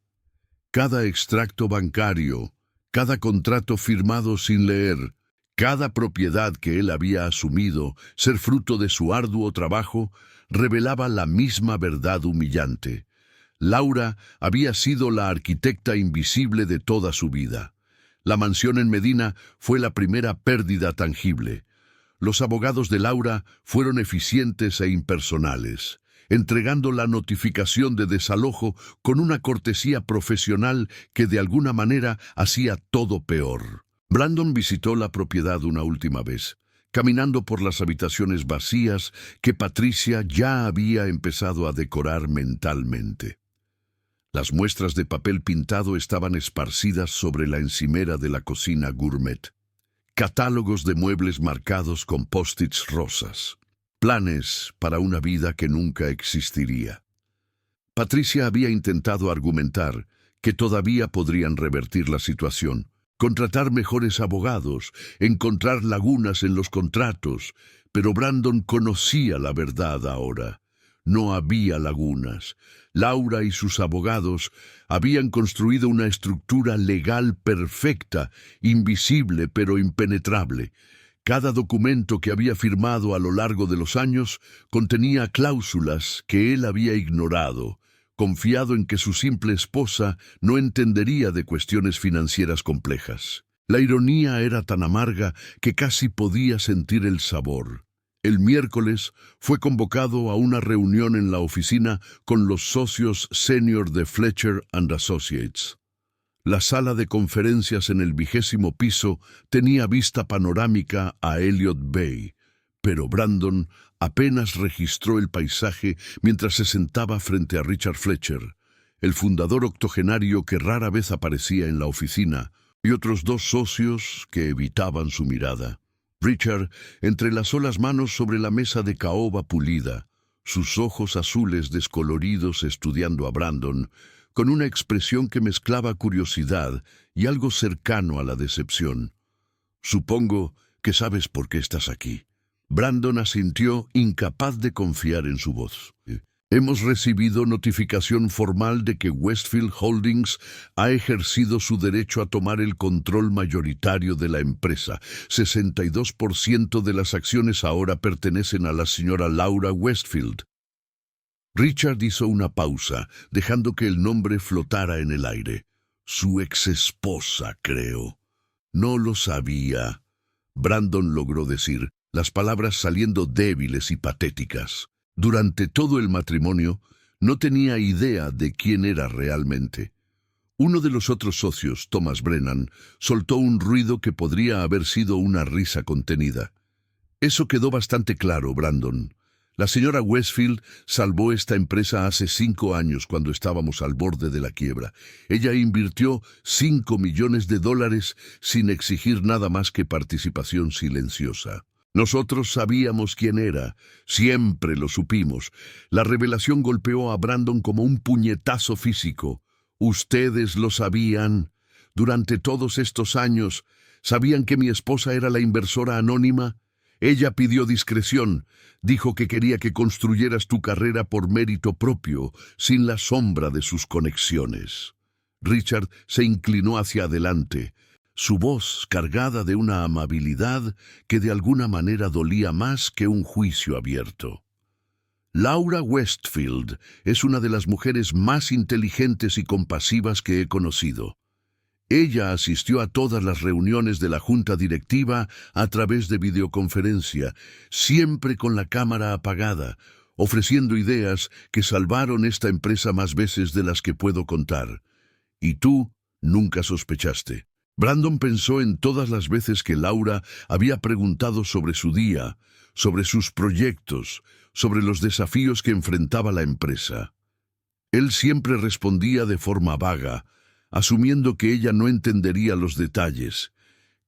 Cada extracto bancario, cada contrato firmado sin leer, cada propiedad que él había asumido ser fruto de su arduo trabajo, revelaba la misma verdad humillante. Laura había sido la arquitecta invisible de toda su vida. La mansión en Medina fue la primera pérdida tangible. Los abogados de Laura fueron eficientes e impersonales, entregando la notificación de desalojo con una cortesía profesional que de alguna manera hacía todo peor. Brandon visitó la propiedad una última vez, caminando por las habitaciones vacías que Patricia ya había empezado a decorar mentalmente. Las muestras de papel pintado estaban esparcidas sobre la encimera de la cocina gourmet. Catálogos de muebles marcados con post-its rosas. Planes para una vida que nunca existiría. Patricia había intentado argumentar que todavía podrían revertir la situación, contratar mejores abogados, encontrar lagunas en los contratos, pero Brandon conocía la verdad ahora. No había lagunas. Laura y sus abogados habían construido una estructura legal perfecta, invisible pero impenetrable. Cada documento que había firmado a lo largo de los años contenía cláusulas que él había ignorado, confiado en que su simple esposa no entendería de cuestiones financieras complejas. La ironía era tan amarga que casi podía sentir el sabor. El miércoles fue convocado a una reunión en la oficina con los socios senior de Fletcher & Associates. La sala de conferencias en el 20º piso tenía vista panorámica a Elliott Bay, pero Brandon apenas registró el paisaje mientras se sentaba frente a Richard Fletcher, el fundador octogenario que rara vez aparecía en la oficina, y otros 2 socios que evitaban su mirada. Richard entrelazó las manos sobre la mesa de caoba pulida, sus ojos azules descoloridos estudiando a Brandon, con una expresión que mezclaba curiosidad y algo cercano a la decepción. Supongo que sabes por qué estás aquí. Brandon asintió, incapaz de confiar en su voz. Hemos recibido notificación formal de que Westfield Holdings ha ejercido su derecho a tomar el control mayoritario de la empresa. 62% de las acciones ahora pertenecen a la señora Laura Westfield. Richard hizo una pausa, dejando que el nombre flotara en el aire. Su exesposa, creo. No lo sabía. Brandon logró decir, las palabras saliendo débiles y patéticas. Durante todo el matrimonio, no tenía idea de quién era realmente. Uno de los otros socios, Thomas Brennan, soltó un ruido que podría haber sido una risa contenida. Eso quedó bastante claro, Brandon. La señora Westfield salvó esta empresa hace 5 años cuando estábamos al borde de la quiebra. Ella invirtió $5 millones sin exigir nada más que participación silenciosa. Nosotros sabíamos quién era, siempre lo supimos. La revelación golpeó a Brandon como un puñetazo físico. Ustedes lo sabían. Durante todos estos años, ¿sabían que mi esposa era la inversora anónima? Ella pidió discreción, dijo que quería que construyeras tu carrera por mérito propio, sin la sombra de sus conexiones. Richard se inclinó hacia adelante, su voz cargada de una amabilidad que de alguna manera dolía más que un juicio abierto. Laura Westfield es una de las mujeres más inteligentes y compasivas que he conocido. Ella asistió a todas las reuniones de la junta directiva a través de videoconferencia, siempre con la cámara apagada, ofreciendo ideas que salvaron esta empresa más veces de las que puedo contar. Y tú nunca sospechaste. Brandon pensó en todas las veces que Laura había preguntado sobre su día, sobre sus proyectos, sobre los desafíos que enfrentaba la empresa. Él siempre respondía de forma vaga, asumiendo que ella no entendería los detalles,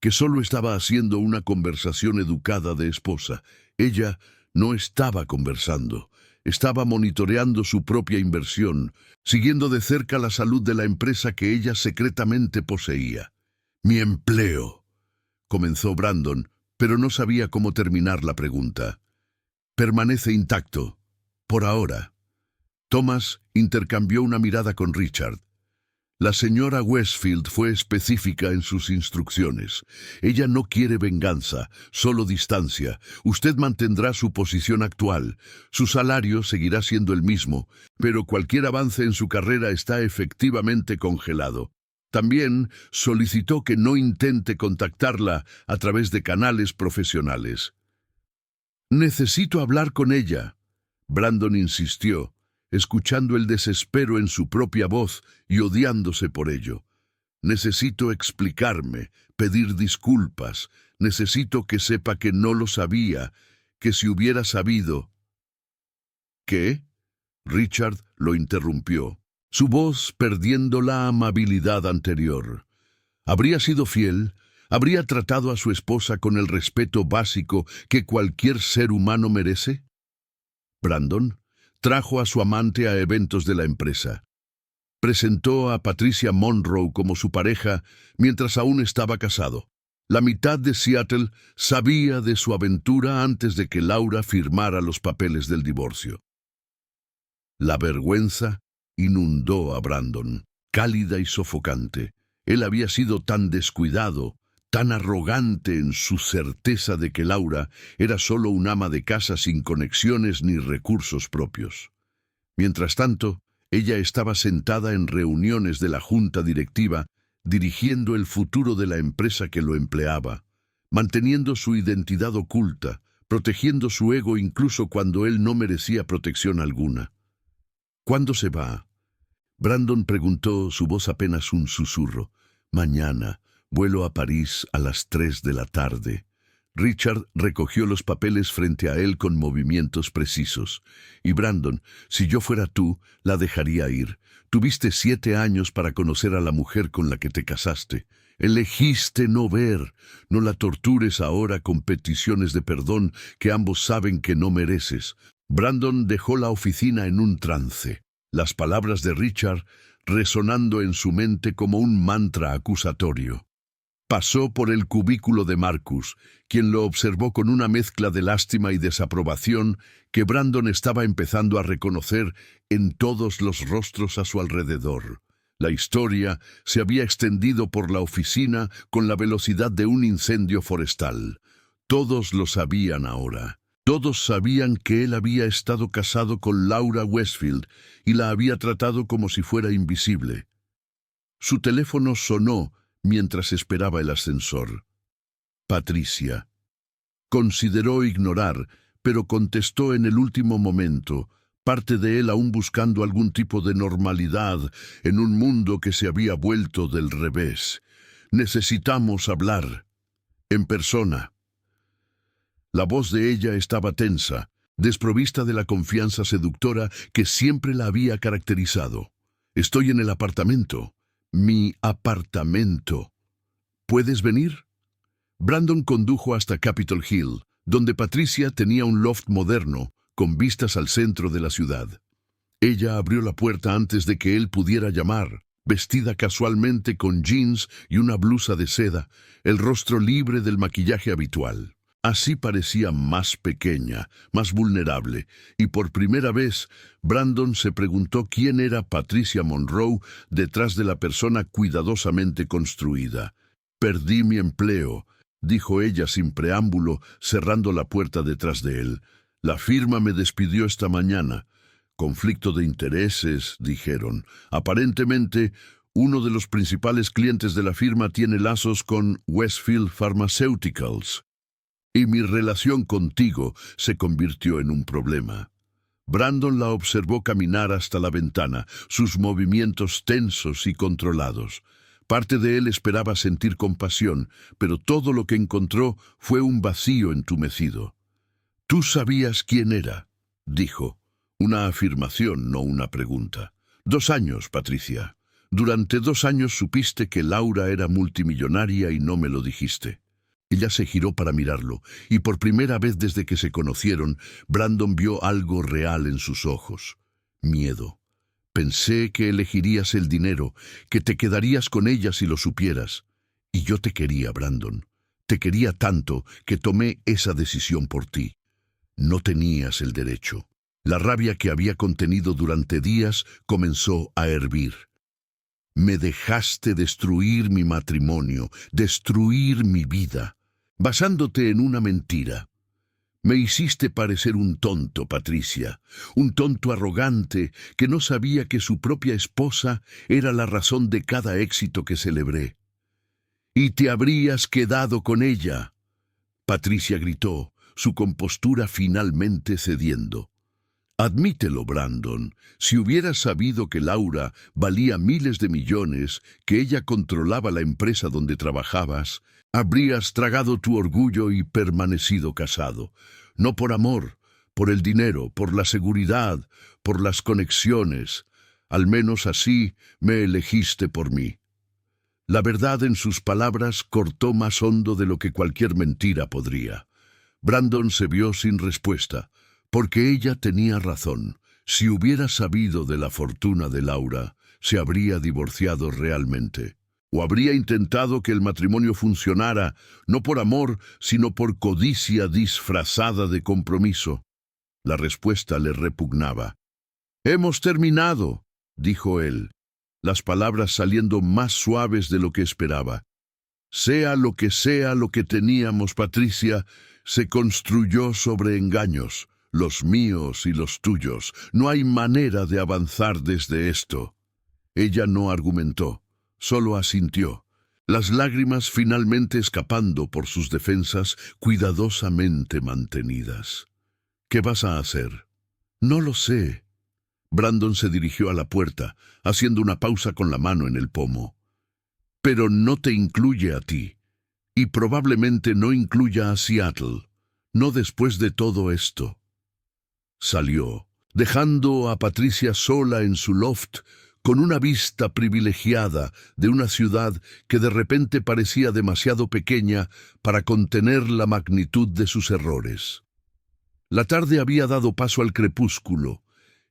que solo estaba haciendo una conversación educada de esposa. Ella no estaba conversando, estaba monitoreando su propia inversión, siguiendo de cerca la salud de la empresa que ella secretamente poseía. «Mi empleo», comenzó Brandon, pero no sabía cómo terminar la pregunta. «Permanece intacto, por ahora». Thomas intercambió una mirada con Richard. La señora Westfield fue específica en sus instrucciones. Ella no quiere venganza, solo distancia. Usted mantendrá su posición actual. Su salario seguirá siendo el mismo, pero cualquier avance en su carrera está efectivamente congelado. También solicitó que no intente contactarla a través de canales profesionales. «Necesito hablar con ella», Brandon insistió, escuchando el desespero en su propia voz y odiándose por ello. «Necesito explicarme, pedir disculpas. Necesito que sepa que no lo sabía, que si hubiera sabido». «¿Qué?», Richard lo interrumpió, su voz perdiendo la amabilidad anterior. ¿Habría sido fiel? ¿Habría tratado a su esposa con el respeto básico que cualquier ser humano merece? Brandon trajo a su amante a eventos de la empresa. Presentó a Patricia Monroe como su pareja mientras aún estaba casado. La mitad de Seattle sabía de su aventura antes de que Laura firmara los papeles del divorcio. La vergüenza inundó a Brandon, cálida y sofocante. Él había sido tan descuidado, tan arrogante en su certeza de que Laura era solo un ama de casa sin conexiones ni recursos propios. Mientras tanto, ella estaba sentada en reuniones de la junta directiva, dirigiendo el futuro de la empresa que lo empleaba, manteniendo su identidad oculta, protegiendo su ego incluso cuando él no merecía protección alguna. «¿Cuándo se va?», Brandon preguntó, su voz apenas un susurro. «Mañana. Vuelo a París a las 3 de la tarde». Richard recogió los papeles frente a él con movimientos precisos. «Y Brandon, si yo fuera tú, la dejaría ir. Tuviste 7 años para conocer a la mujer con la que te casaste. Elegiste no ver. No la tortures ahora con peticiones de perdón que ambos saben que no mereces». Brandon dejó la oficina en un trance, las palabras de Richard resonando en su mente como un mantra acusatorio. Pasó por el cubículo de Marcus, quien lo observó con una mezcla de lástima y desaprobación que Brandon estaba empezando a reconocer en todos los rostros a su alrededor. La historia se había extendido por la oficina con la velocidad de un incendio forestal. Todos lo sabían ahora. Todos sabían que él había estado casado con Laura Westfield y la había tratado como si fuera invisible. Su teléfono sonó mientras esperaba el ascensor. Patricia. Consideró ignorar, pero contestó en el último momento, parte de él aún buscando algún tipo de normalidad en un mundo que se había vuelto del revés. Necesitamos hablar. En persona. La voz de ella estaba tensa, desprovista de la confianza seductora que siempre la había caracterizado. Estoy en el apartamento. Mi apartamento. ¿Puedes venir? Brandon condujo hasta Capitol Hill, donde Patricia tenía un loft moderno, con vistas al centro de la ciudad. Ella abrió la puerta antes de que él pudiera llamar, vestida casualmente con jeans y una blusa de seda, el rostro libre del maquillaje habitual. Así parecía más pequeña, más vulnerable, y por primera vez Brandon se preguntó quién era Patricia Monroe detrás de la persona cuidadosamente construida. «Perdí mi empleo», dijo ella sin preámbulo, cerrando la puerta detrás de él. «La firma me despidió esta mañana». «Conflicto de intereses», dijeron. «Aparentemente, uno de los principales clientes de la firma tiene lazos con Westfield Pharmaceuticals. Y mi relación contigo se convirtió en un problema». Brandon la observó caminar hasta la ventana, sus movimientos tensos y controlados. Parte de él esperaba sentir compasión, pero todo lo que encontró fue un vacío entumecido. «Tú sabías quién era», dijo. Una afirmación, no una pregunta. 2 años, Patricia. Durante 2 años supiste que Laura era multimillonaria y no me lo dijiste. Ella se giró para mirarlo, y por primera vez desde que se conocieron, Brandon vio algo real en sus ojos. Miedo. «Pensé que elegirías el dinero, que te quedarías con ella si lo supieras. Y yo te quería, Brandon. Te quería tanto que tomé esa decisión por ti. No tenías el derecho». La rabia que había contenido durante días comenzó a hervir. «Me dejaste destruir mi matrimonio, destruir mi vida, basándote en una mentira. Me hiciste parecer un tonto, Patricia, un tonto arrogante que no sabía que su propia esposa era la razón de cada éxito que celebré. Y te habrías quedado con ella». Patricia gritó, su compostura finalmente cediendo. «Admítelo, Brandon, si hubieras sabido que Laura valía miles de millones, que ella controlaba la empresa donde trabajabas, habrías tragado tu orgullo y permanecido casado. No por amor, por el dinero, por la seguridad, por las conexiones. Al menos así me elegiste por mí». La verdad en sus palabras cortó más hondo de lo que cualquier mentira podría. Brandon se vio sin respuesta. Porque ella tenía razón. Si hubiera sabido de la fortuna de Laura, se habría divorciado realmente. O habría intentado que el matrimonio funcionara, no por amor, sino por codicia disfrazada de compromiso. La respuesta le repugnaba. «Hemos terminado», dijo él, las palabras saliendo más suaves de lo que esperaba. Sea lo que teníamos, Patricia, se construyó sobre engaños. Los míos y los tuyos. No hay manera de avanzar desde esto». Ella no argumentó, solo asintió, las lágrimas finalmente escapando por sus defensas cuidadosamente mantenidas. «¿Qué vas a hacer?» «No lo sé». Brandon se dirigió a la puerta, haciendo una pausa con la mano en el pomo. «Pero no te incluye a ti, y probablemente no incluya a Seattle. No después de todo esto». Salió, dejando a Patricia sola en su loft, con una vista privilegiada de una ciudad que de repente parecía demasiado pequeña para contener la magnitud de sus errores. La tarde había dado paso al crepúsculo,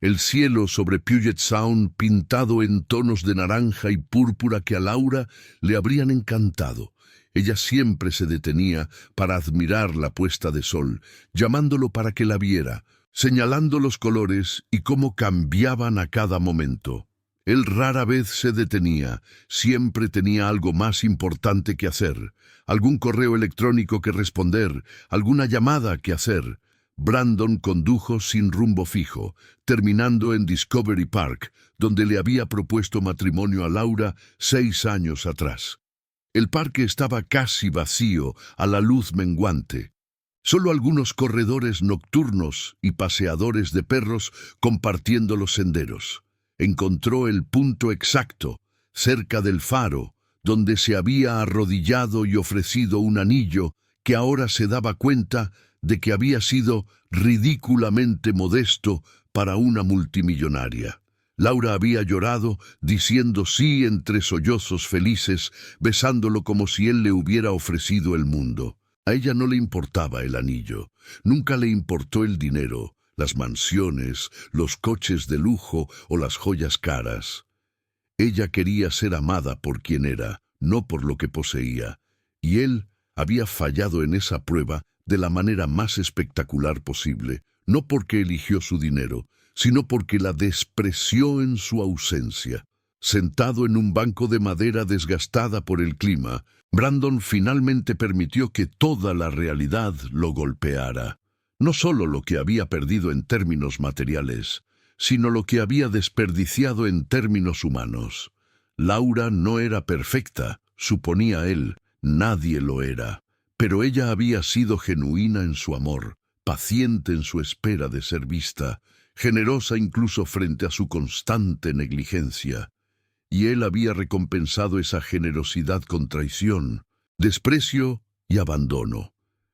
el cielo sobre Puget Sound pintado en tonos de naranja y púrpura que a Laura le habrían encantado, Ella siempre se detenía para admirar la puesta de sol, llamándolo para que la viera, señalando los colores y cómo cambiaban a cada momento. Él rara vez se detenía, siempre tenía algo más importante que hacer, algún correo electrónico que responder, alguna llamada que hacer. Brandon condujo sin rumbo fijo, terminando en Discovery Park, donde le había propuesto matrimonio a Laura 6 años atrás. El parque estaba casi vacío a la luz menguante. Solo algunos corredores nocturnos y paseadores de perros compartiendo los senderos. Encontró el punto exacto, cerca del faro, donde se había arrodillado y ofrecido un anillo que ahora se daba cuenta de que había sido ridículamente modesto para una multimillonaria. Laura había llorado, diciendo sí entre sollozos felices, besándolo como si él le hubiera ofrecido el mundo. A ella no le importaba el anillo, nunca le importó el dinero, las mansiones, los coches de lujo o las joyas caras. Ella quería ser amada por quien era, no por lo que poseía, y él había fallado en esa prueba de la manera más espectacular posible, no porque eligió su dinero, sino porque la despreció en su ausencia. Sentado en un banco de madera desgastada por el clima, Brandon finalmente permitió que toda la realidad lo golpeara. No solo lo que había perdido en términos materiales, sino lo que había desperdiciado en términos humanos. Laura no era perfecta, suponía él, nadie lo era, pero ella había sido genuina en su amor, paciente en su espera de ser vista, generosa incluso frente a su constante negligencia. Y él había recompensado esa generosidad con traición, desprecio y abandono.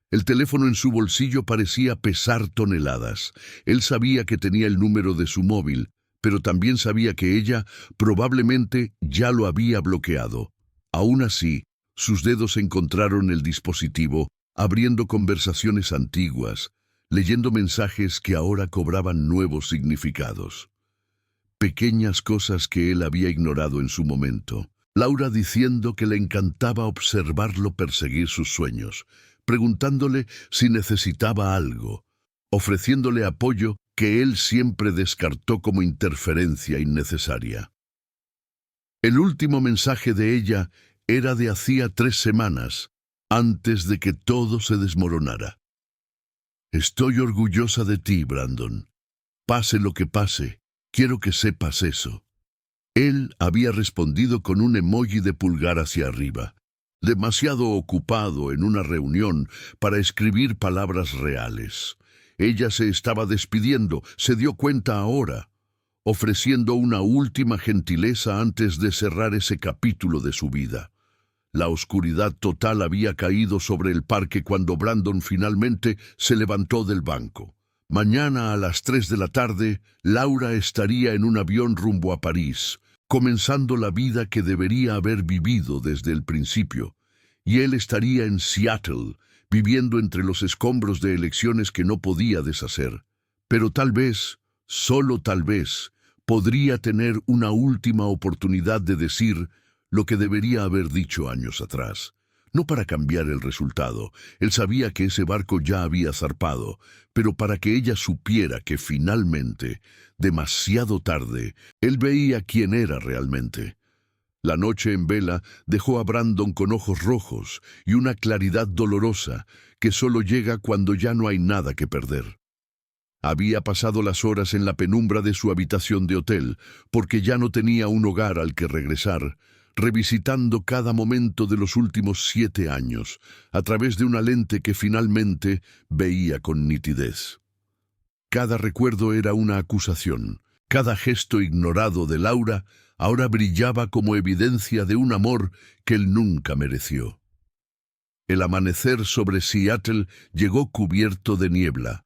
El teléfono en su bolsillo parecía pesar toneladas. Él sabía que tenía el número de su móvil, pero también sabía que ella probablemente ya lo había bloqueado. Aún así, sus dedos encontraron el dispositivo, abriendo conversaciones antiguas, leyendo mensajes que ahora cobraban nuevos significados. Pequeñas cosas que él había ignorado en su momento. Laura diciendo que le encantaba observarlo perseguir sus sueños, preguntándole si necesitaba algo, ofreciéndole apoyo que él siempre descartó como interferencia innecesaria. El último mensaje de ella era de hacía 3 semanas, antes de que todo se desmoronara. Estoy orgullosa de ti, Brandon. Pase lo que pase, quiero que sepas eso. Él había respondido con un emoji de pulgar hacia arriba, demasiado ocupado en una reunión para escribir palabras reales. Ella se estaba despidiendo, se dio cuenta ahora, ofreciendo una última gentileza antes de cerrar ese capítulo de su vida. La oscuridad total había caído sobre el parque cuando Brandon finalmente se levantó del banco. Mañana a las 3 de la tarde, Laura estaría en un avión rumbo a París, comenzando la vida que debería haber vivido desde el principio, y él estaría en Seattle, viviendo entre los escombros de elecciones que no podía deshacer. Pero tal vez, solo tal vez, podría tener una última oportunidad de decir lo que debería haber dicho años atrás. No para cambiar el resultado, él sabía que ese barco ya había zarpado, pero para que ella supiera que finalmente, demasiado tarde, él veía quién era realmente. La noche en vela dejó a Brandon con ojos rojos y una claridad dolorosa que solo llega cuando ya no hay nada que perder. Había pasado las horas en la penumbra de su habitación de hotel, porque ya no tenía un hogar al que regresar, revisitando cada momento de los últimos 7 años, a través de una lente que finalmente veía con nitidez. Cada recuerdo era una acusación, cada gesto ignorado de Laura ahora brillaba como evidencia de un amor que él nunca mereció. El amanecer sobre Seattle llegó cubierto de niebla,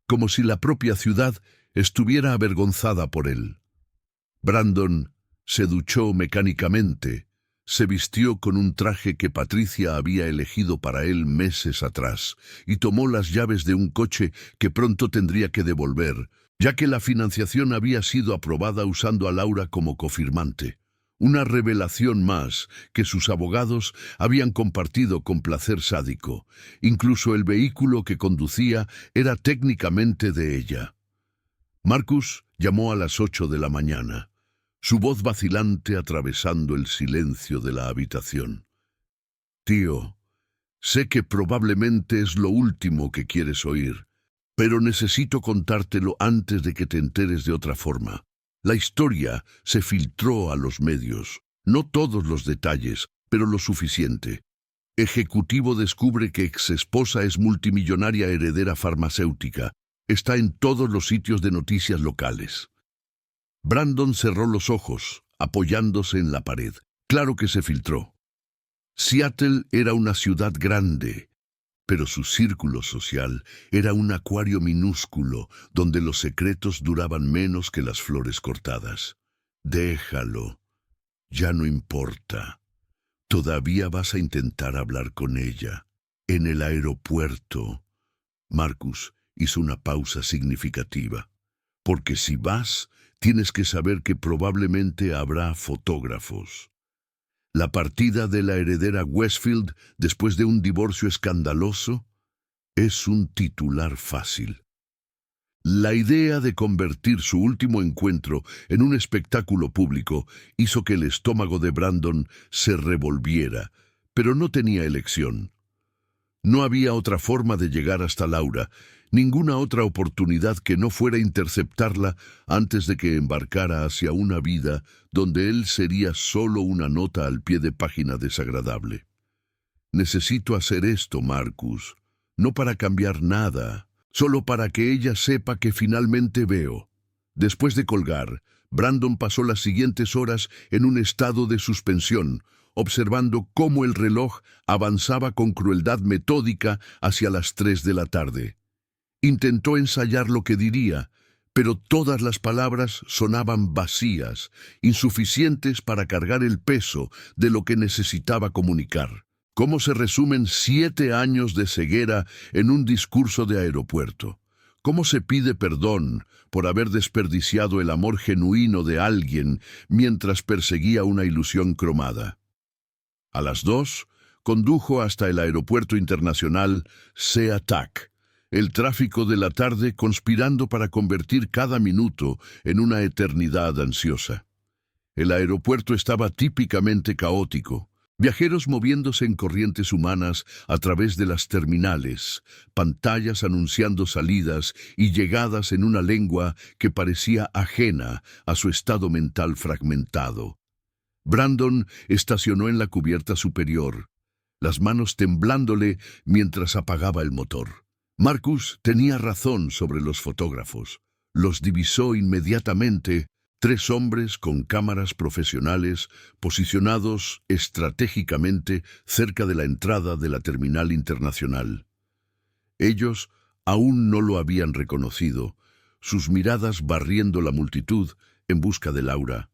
como si la propia ciudad estuviera avergonzada por él. Brandon se duchó mecánicamente, se vistió con un traje que Patricia había elegido para él meses atrás y tomó las llaves de un coche que pronto tendría que devolver, ya que la financiación había sido aprobada usando a Laura como cofirmante. Una revelación más que sus abogados habían compartido con placer sádico. Incluso el vehículo que conducía era técnicamente de ella. Marcus llamó a las 8 de la mañana, su voz vacilante atravesando el silencio de la habitación. «Tío, sé que probablemente es lo último que quieres oír, pero necesito contártelo antes de que te enteres de otra forma. La historia se filtró a los medios, no todos los detalles, pero lo suficiente. Ejecutivo descubre que exesposa es multimillonaria heredera farmacéutica. Está en todos los sitios de noticias locales». Brandon cerró los ojos, apoyándose en la pared. Claro que se filtró. Seattle era una ciudad grande, pero su círculo social era un acuario minúsculo donde los secretos duraban menos que las flores cortadas. Déjalo. Ya no importa. Todavía vas a intentar hablar con ella. En el aeropuerto. Marcus hizo una pausa significativa. Porque si vas, tienes que saber que probablemente habrá fotógrafos. La partida de la heredera Westfield después de un divorcio escandaloso es un titular fácil. La idea de convertir su último encuentro en un espectáculo público hizo que el estómago de Brandon se revolviera, pero no tenía elección. No había otra forma de llegar hasta Laura, ninguna otra oportunidad que no fuera interceptarla antes de que embarcara hacia una vida donde él sería solo una nota al pie de página desagradable. Necesito hacer esto, Marcus, no para cambiar nada, solo para que ella sepa que finalmente veo. Después de colgar, Brandon pasó las siguientes horas en un estado de suspensión, observando cómo el reloj avanzaba con crueldad metódica hacia las 3 de la tarde. Intentó ensayar lo que diría, pero todas las palabras sonaban vacías, insuficientes para cargar el peso de lo que necesitaba comunicar. ¿Cómo se resumen 7 años de ceguera en un discurso de aeropuerto? ¿Cómo se pide perdón por haber desperdiciado el amor genuino de alguien mientras perseguía una ilusión cromada? A las 2, condujo hasta el aeropuerto internacional SeaTac, el tráfico de la tarde conspirando para convertir cada minuto en una eternidad ansiosa. El aeropuerto estaba típicamente caótico, viajeros moviéndose en corrientes humanas a través de las terminales, pantallas anunciando salidas y llegadas en una lengua que parecía ajena a su estado mental fragmentado. Brandon estacionó en la cubierta superior, las manos temblándole mientras apagaba el motor. Marcus tenía razón sobre los fotógrafos. Los divisó inmediatamente, 3 hombres con cámaras profesionales posicionados estratégicamente cerca de la entrada de la terminal internacional. Ellos aún no lo habían reconocido, sus miradas barriendo la multitud en busca de Laura.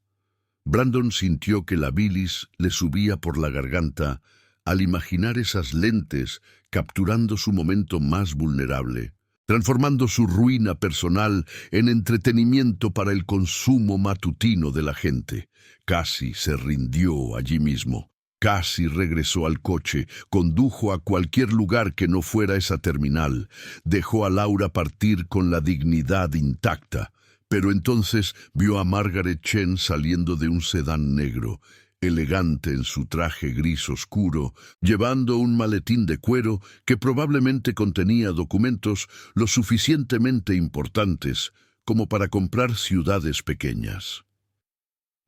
Brandon sintió que la bilis le subía por la garganta al imaginar esas lentes capturando su momento más vulnerable, transformando su ruina personal en entretenimiento para el consumo matutino de la gente. Casi se rindió allí mismo. Casi regresó al coche, condujo a cualquier lugar que no fuera esa terminal, dejó a Laura partir con la dignidad intacta. Pero entonces vio a Margaret Chen saliendo de un sedán negro, elegante en su traje gris oscuro, llevando un maletín de cuero que probablemente contenía documentos lo suficientemente importantes como para comprar ciudades pequeñas.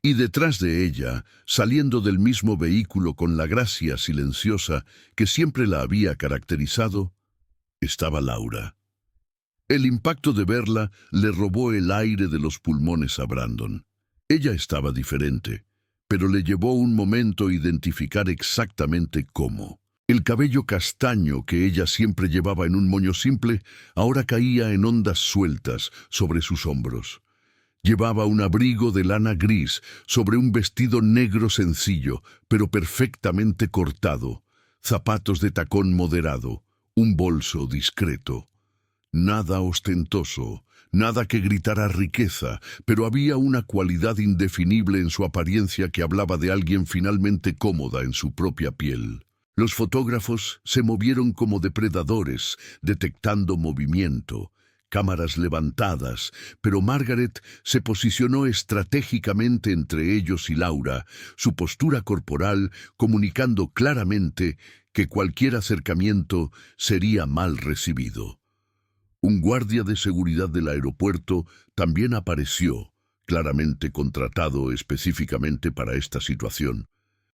Y detrás de ella, saliendo del mismo vehículo con la gracia silenciosa que siempre la había caracterizado, estaba Laura. El impacto de verla le robó el aire de los pulmones a Brandon. Ella estaba diferente, pero le llevó un momento identificar exactamente cómo. El cabello castaño que ella siempre llevaba en un moño simple ahora caía en ondas sueltas sobre sus hombros. Llevaba un abrigo de lana gris sobre un vestido negro sencillo, pero perfectamente cortado, zapatos de tacón moderado, un bolso discreto. Nada ostentoso, Nada que gritara riqueza, pero había una cualidad indefinible en su apariencia que hablaba de alguien finalmente cómoda en su propia piel. Los fotógrafos se movieron como depredadores, detectando movimiento, cámaras levantadas, pero Margaret se posicionó estratégicamente entre ellos y Laura, su postura corporal comunicando claramente que cualquier acercamiento sería mal recibido. Un guardia de seguridad del aeropuerto también apareció, claramente contratado específicamente para esta situación,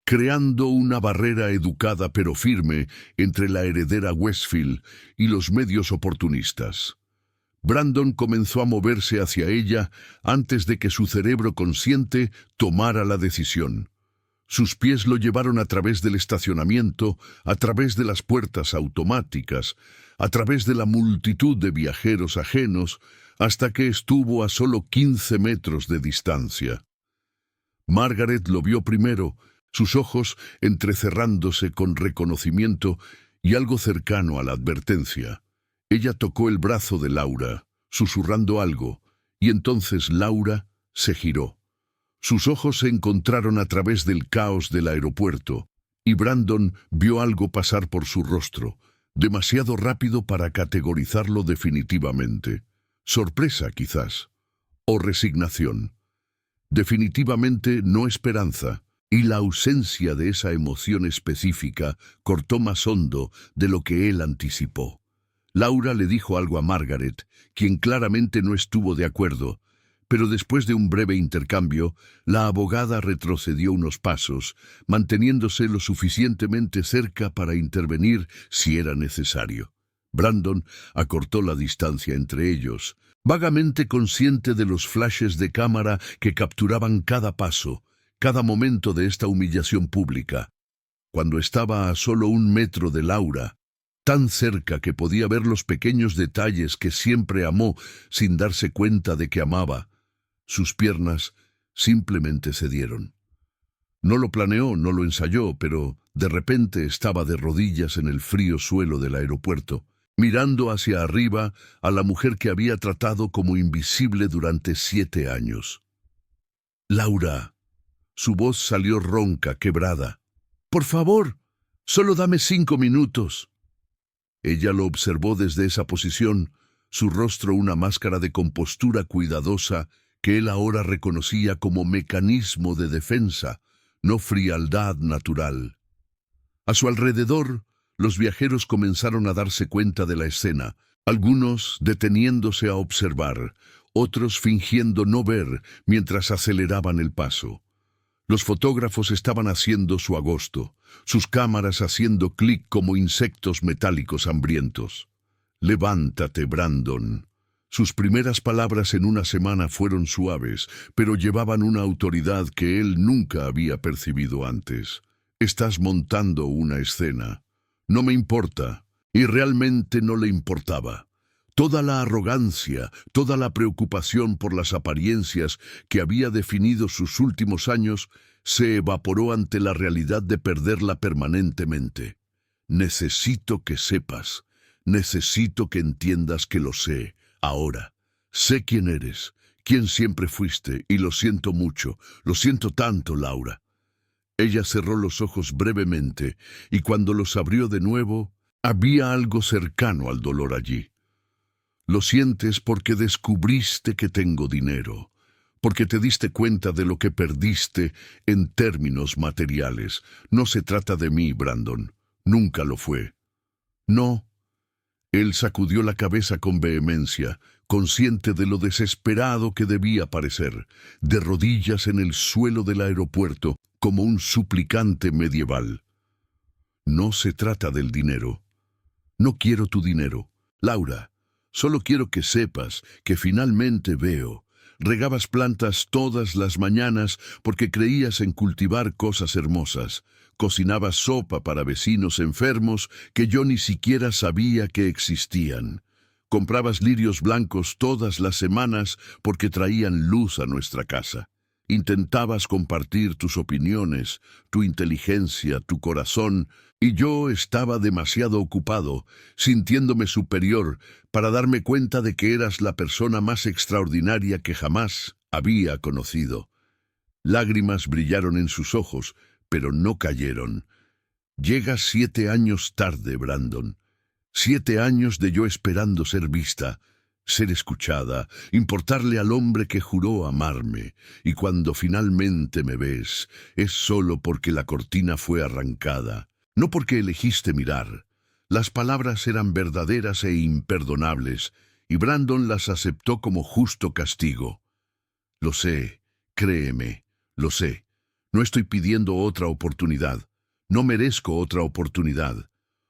creando una barrera educada pero firme entre la heredera Westfield y los medios oportunistas. Brandon comenzó a moverse hacia ella antes de que su cerebro consciente tomara la decisión. Sus pies lo llevaron a través del estacionamiento, a través de las puertas automáticas, a través de la multitud de viajeros ajenos, hasta que estuvo a solo 15 metros de distancia. Margaret lo vio primero, sus ojos entrecerrándose con reconocimiento y algo cercano a la advertencia. Ella tocó el brazo de Laura, susurrando algo, y entonces Laura se giró. Sus ojos se encontraron a través del caos del aeropuerto, y Brandon vio algo pasar por su rostro, demasiado rápido para categorizarlo definitivamente. Sorpresa, quizás, o resignación. Definitivamente no esperanza, y la ausencia de esa emoción específica cortó más hondo de lo que él anticipó. Laura le dijo algo a Margaret, quien claramente no estuvo de acuerdo, pero después de un breve intercambio, la abogada retrocedió unos pasos, manteniéndose lo suficientemente cerca para intervenir si era necesario. Brandon acortó la distancia entre ellos, vagamente consciente de los flashes de cámara que capturaban cada paso, cada momento de esta humillación pública. Cuando estaba a solo 1 metro de Laura, tan cerca que podía ver los pequeños detalles que siempre amó sin darse cuenta de que amaba, sus piernas simplemente cedieron. No lo planeó, no lo ensayó, pero de repente estaba de rodillas en el frío suelo del aeropuerto, mirando hacia arriba a la mujer que había tratado como invisible durante 7 años. «Laura». Su voz salió ronca, quebrada. «Por favor, solo dame 5 minutos». Ella lo observó desde esa posición, su rostro una máscara de compostura cuidadosa que él ahora reconocía como mecanismo de defensa, no frialdad natural. A su alrededor, los viajeros comenzaron a darse cuenta de la escena, algunos deteniéndose a observar, otros fingiendo no ver mientras aceleraban el paso. Los fotógrafos estaban haciendo su agosto, sus cámaras haciendo clic como insectos metálicos hambrientos. «Levántate, Brandon». Sus primeras palabras en una semana fueron suaves, pero llevaban una autoridad que él nunca había percibido antes. «Estás montando una escena. No me importa». Y realmente no le importaba. Toda la arrogancia, toda la preocupación por las apariencias que había definido sus últimos años se evaporó ante la realidad de perderla permanentemente. «Necesito que sepas, necesito que entiendas que lo sé, ahora. Sé quién eres, quién siempre fuiste, y lo siento mucho, lo siento tanto, Laura». Ella cerró los ojos brevemente, y cuando los abrió de nuevo, había algo cercano al dolor allí. «Lo sientes porque descubriste que tengo dinero, porque te diste cuenta de lo que perdiste en términos materiales. No se trata de mí, Brandon. Nunca lo fue». «No». Él sacudió la cabeza con vehemencia, consciente de lo desesperado que debía parecer, de rodillas en el suelo del aeropuerto, como un suplicante medieval. «No se trata del dinero. No quiero tu dinero, Laura. Solo quiero que sepas que finalmente veo. Regabas plantas todas las mañanas porque creías en cultivar cosas hermosas. Cocinabas sopa para vecinos enfermos que yo ni siquiera sabía que existían. Comprabas lirios blancos todas las semanas porque traían luz a nuestra casa. Intentabas compartir tus opiniones, tu inteligencia, tu corazón, y yo estaba demasiado ocupado, sintiéndome superior, para darme cuenta de que eras la persona más extraordinaria que jamás había conocido. Lágrimas brillaron en sus ojos, pero no cayeron. Llegas 7 años tarde, Brandon. 7 años de yo esperando ser vista, ser escuchada, importarle al hombre que juró amarme, y cuando finalmente me ves, es solo porque la cortina fue arrancada, no porque elegiste mirar. Las palabras eran verdaderas e imperdonables, y Brandon las aceptó como justo castigo. Lo sé, créeme, lo sé. No estoy pidiendo otra oportunidad. No merezco otra oportunidad.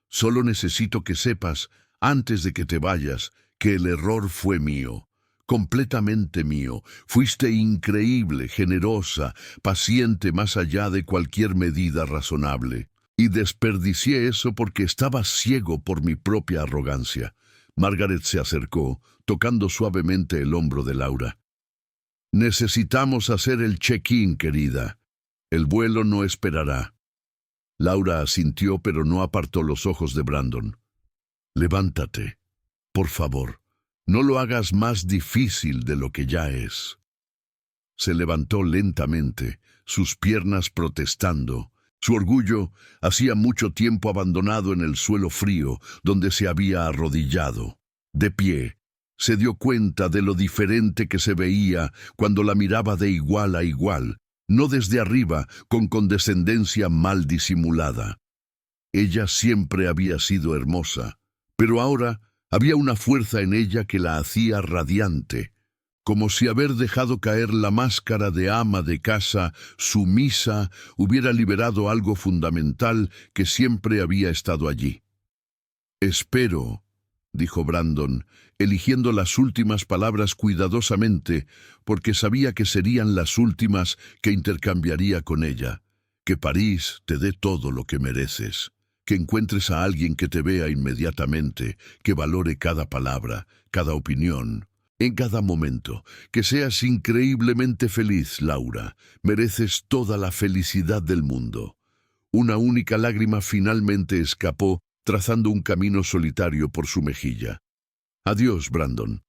Solo necesito que sepas, antes de que te vayas, que el error fue mío, completamente mío. Fuiste increíble, generosa, paciente más allá de cualquier medida razonable. Y desperdicié eso porque estaba ciego por mi propia arrogancia. Margaret se acercó, tocando suavemente el hombro de Laura. Necesitamos hacer el check-in, querida. El vuelo no esperará. Laura asintió, pero no apartó los ojos de Brandon. Levántate. Por favor, no lo hagas más difícil de lo que ya es. Se levantó lentamente, sus piernas protestando. Su orgullo hacía mucho tiempo abandonado en el suelo frío, donde se había arrodillado. De pie, se dio cuenta de lo diferente que se veía cuando la miraba de igual a igual, no desde arriba, con condescendencia mal disimulada. Ella siempre había sido hermosa, pero ahora había una fuerza en ella que la hacía radiante, como si haber dejado caer la máscara de ama de casa sumisa hubiera liberado algo fundamental que siempre había estado allí. «Espero», dijo Brandon, eligiendo las últimas palabras cuidadosamente, porque sabía que serían las últimas que intercambiaría con ella, «que París te dé todo lo que mereces». Que encuentres a alguien que te vea inmediatamente, que valore cada palabra, cada opinión, en cada momento. Que seas increíblemente feliz, Laura. Mereces toda la felicidad del mundo. Una única lágrima finalmente escapó, trazando un camino solitario por su mejilla. Adiós, Brandon.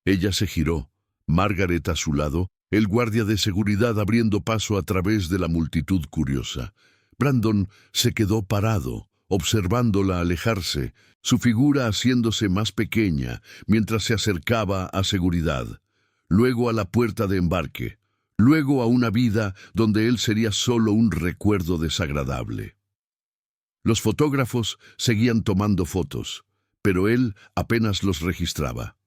Ella se giró, Margaret a su lado, el guardia de seguridad abriendo paso a través de la multitud curiosa. Brandon se quedó parado, observándola alejarse, su figura haciéndose más pequeña mientras se acercaba a seguridad, luego a la puerta de embarque, luego a una vida donde él sería solo un recuerdo desagradable. Los fotógrafos seguían tomando fotos, pero él apenas los registraba.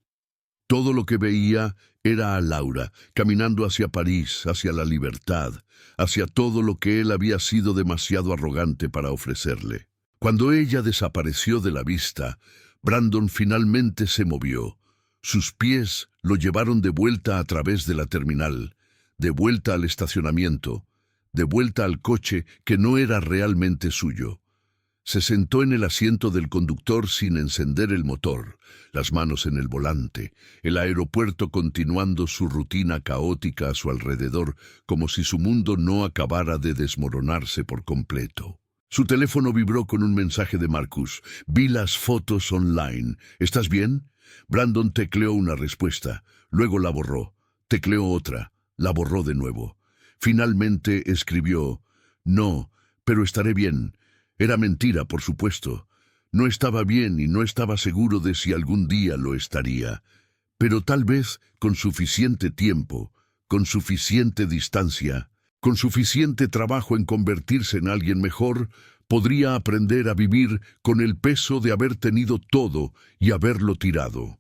Todo lo que veía era a Laura, caminando hacia París, hacia la libertad, hacia todo lo que él había sido demasiado arrogante para ofrecerle. Cuando ella desapareció de la vista, Brandon finalmente se movió. Sus pies lo llevaron de vuelta a través de la terminal, de vuelta al estacionamiento, de vuelta al coche que no era realmente suyo. Se sentó en el asiento del conductor sin encender el motor, las manos en el volante, el aeropuerto continuando su rutina caótica a su alrededor, como si su mundo no acabara de desmoronarse por completo. Su teléfono vibró con un mensaje de Marcus. «Vi las fotos online. ¿Estás bien?» Brandon tecleó una respuesta. Luego la borró. Tecleó otra. La borró de nuevo. Finalmente escribió: «No, pero estaré bien». Era mentira, por supuesto. No estaba bien y no estaba seguro de si algún día lo estaría. Pero tal vez con suficiente tiempo, con suficiente distancia, con suficiente trabajo en convertirse en alguien mejor, podría aprender a vivir con el peso de haber tenido todo y haberlo tirado.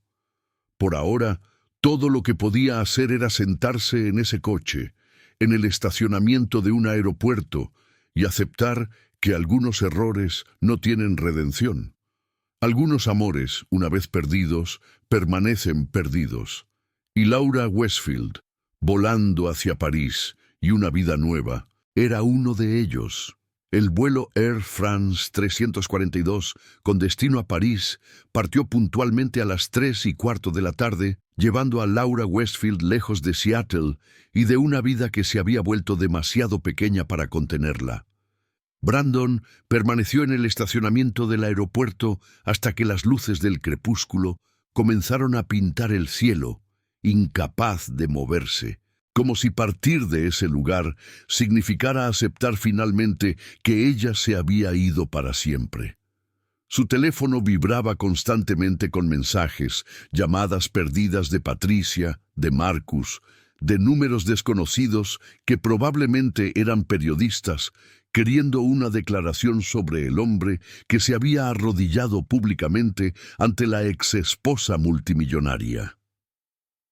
Por ahora, todo lo que podía hacer era sentarse en ese coche, en el estacionamiento de un aeropuerto, y aceptar que algunos errores no tienen redención. Algunos amores, una vez perdidos, permanecen perdidos. Y Laura Westfield, volando hacia París y una vida nueva, era uno de ellos. El vuelo Air France 342, con destino a París, partió puntualmente a las 3:15 de la tarde, llevando a Laura Westfield lejos de Seattle y de una vida que se había vuelto demasiado pequeña para contenerla. Brandon permaneció en el estacionamiento del aeropuerto hasta que las luces del crepúsculo comenzaron a pintar el cielo, incapaz de moverse, como si partir de ese lugar significara aceptar finalmente que ella se había ido para siempre. Su teléfono vibraba constantemente con mensajes, llamadas perdidas de Patricia, de Marcus, de números desconocidos que probablemente eran periodistas, queriendo una declaración sobre el hombre que se había arrodillado públicamente ante la exesposa multimillonaria.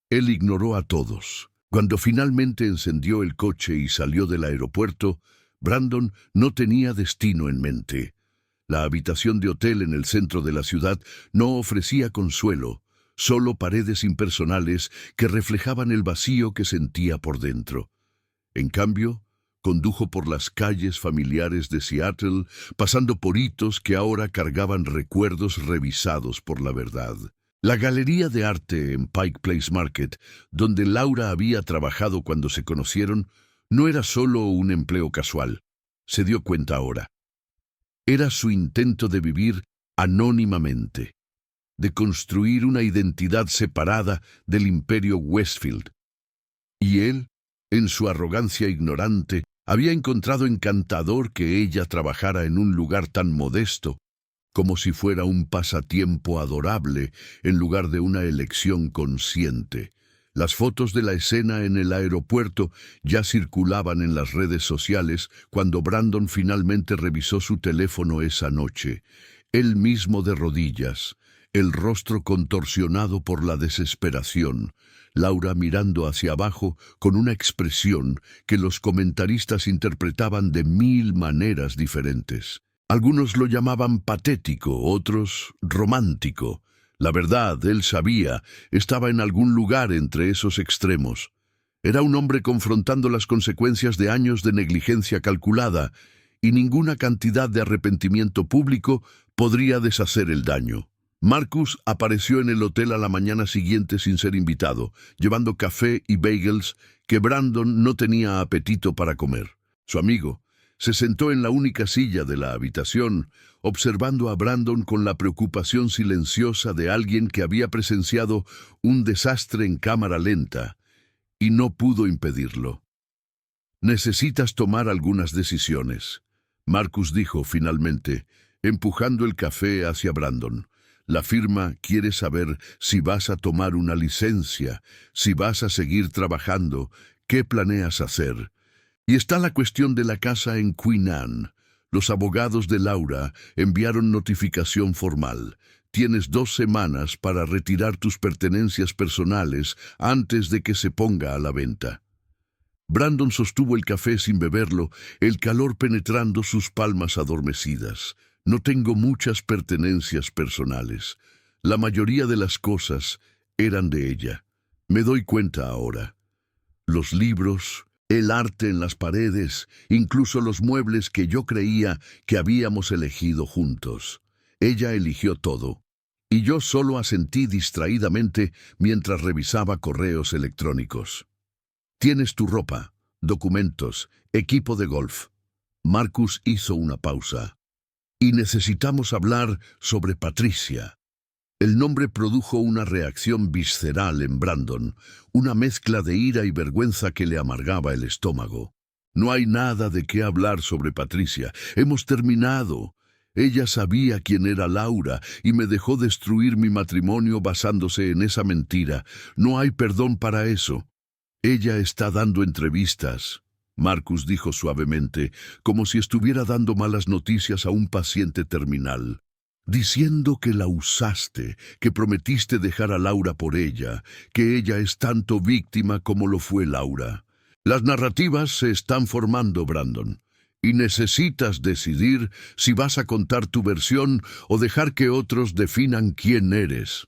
Él ignoró a todos. Cuando finalmente encendió el coche y salió del aeropuerto, Brandon no tenía destino en mente. La habitación de hotel en el centro de la ciudad no ofrecía consuelo, solo paredes impersonales que reflejaban el vacío que sentía por dentro. En cambio, condujo por las calles familiares de Seattle, pasando por hitos que ahora cargaban recuerdos revisados por la verdad. La galería de arte en Pike Place Market, donde Laura había trabajado cuando se conocieron, no era solo un empleo casual. Se dio cuenta ahora. Era su intento de vivir anónimamente, de construir una identidad separada del imperio Westfield. Y él, en su arrogancia ignorante, había encontrado encantador que ella trabajara en un lugar tan modesto, como si fuera un pasatiempo adorable en lugar de una elección consciente. Las fotos de la escena en el aeropuerto ya circulaban en las redes sociales cuando Brandon finalmente revisó su teléfono esa noche. Él mismo de rodillas, el rostro contorsionado por la desesperación, Laura mirando hacia abajo con una expresión que los comentaristas interpretaban de 1000 maneras diferentes. Algunos lo llamaban patético, otros romántico. La verdad, él sabía, estaba en algún lugar entre esos extremos. Era un hombre confrontando las consecuencias de años de negligencia calculada, y ninguna cantidad de arrepentimiento público podría deshacer el daño. Marcus apareció en el hotel a la mañana siguiente sin ser invitado, llevando café y bagels que Brandon no tenía apetito para comer. Su amigo se sentó en la única silla de la habitación, observando a Brandon con la preocupación silenciosa de alguien que había presenciado un desastre en cámara lenta y no pudo impedirlo. «Necesitas tomar algunas decisiones», Marcus dijo finalmente, empujando el café hacia Brandon. «La firma quiere saber si vas a tomar una licencia, si vas a seguir trabajando, qué planeas hacer. Y está la cuestión de la casa en Queen Anne. Los abogados de Laura enviaron notificación formal. Tienes 2 semanas para retirar tus pertenencias personales antes de que se ponga a la venta». Brandon sostuvo el café sin beberlo, el calor penetrando sus palmas adormecidas. «No tengo muchas pertenencias personales. La mayoría de las cosas eran de ella. Me doy cuenta ahora. Los libros, el arte en las paredes, incluso los muebles que yo creía que habíamos elegido juntos. Ella eligió todo, y yo solo asentí distraídamente mientras revisaba correos electrónicos. Tienes tu ropa, documentos, equipo de golf». Marcus hizo una pausa. «Y necesitamos hablar sobre Patricia». El nombre produjo una reacción visceral en Brandon, una mezcla de ira y vergüenza que le amargaba el estómago. «No hay nada de qué hablar sobre Patricia. Hemos terminado. Ella sabía quién era Laura y me dejó destruir mi matrimonio basándose en esa mentira. No hay perdón para eso. Ella está dando entrevistas», Marcus dijo suavemente, como si estuviera dando malas noticias a un paciente terminal. «Diciendo que la usaste, que prometiste dejar a Laura por ella, que ella es tanto víctima como lo fue Laura. Las narrativas se están formando, Brandon, y necesitas decidir si vas a contar tu versión o dejar que otros definan quién eres».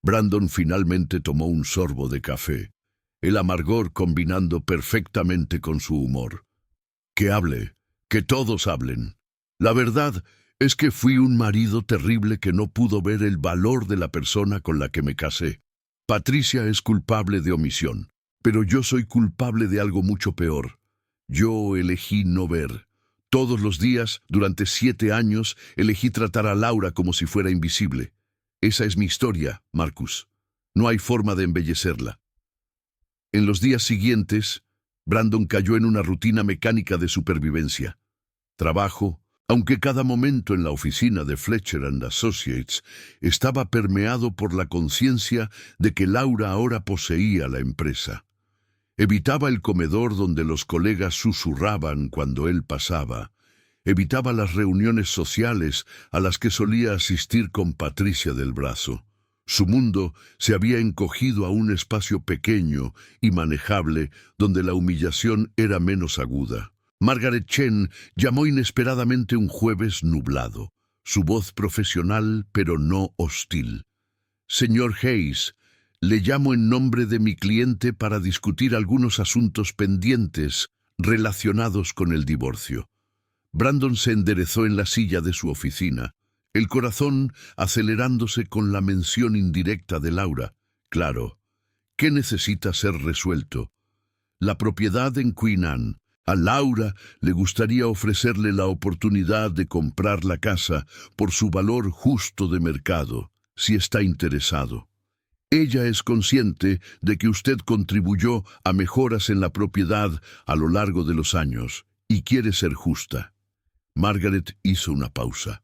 Brandon finalmente tomó un sorbo de café, el amargor combinando perfectamente con su humor. «Que hable», Que todos hablen. La verdad es que fui un marido terrible que no pudo ver el valor de la persona con la que me casé. Patricia es culpable de omisión, pero yo soy culpable de algo mucho peor. Yo elegí no ver. Todos los días, durante 7 años, elegí tratar a Laura como si fuera invisible. Esa es mi historia, Marcus. No hay forma de embellecerla. En los días siguientes, Brandon cayó en una rutina mecánica de supervivencia. Trabajo, aunque cada momento en la oficina de Fletcher and Associates estaba permeado por la conciencia de que Laura ahora poseía la empresa. Evitaba el comedor donde los colegas susurraban cuando él pasaba. Evitaba las reuniones sociales a las que solía asistir con Patricia del brazo. Su mundo se había encogido a un espacio pequeño y manejable donde la humillación era menos aguda. Margaret Chen llamó inesperadamente un jueves nublado, su voz profesional pero no hostil. «Señor Hayes, le llamo en nombre de mi cliente para discutir algunos asuntos pendientes relacionados con el divorcio». Brandon se enderezó en la silla de su oficina, el corazón acelerándose con la mención indirecta de Laura. Claro, ¿qué necesita ser resuelto? La propiedad en Queen Anne. A Laura le gustaría ofrecerle la oportunidad de comprar la casa por su valor justo de mercado, si está interesado. Ella es consciente de que usted contribuyó a mejoras en la propiedad a lo largo de los años y quiere ser justa. Margaret hizo una pausa.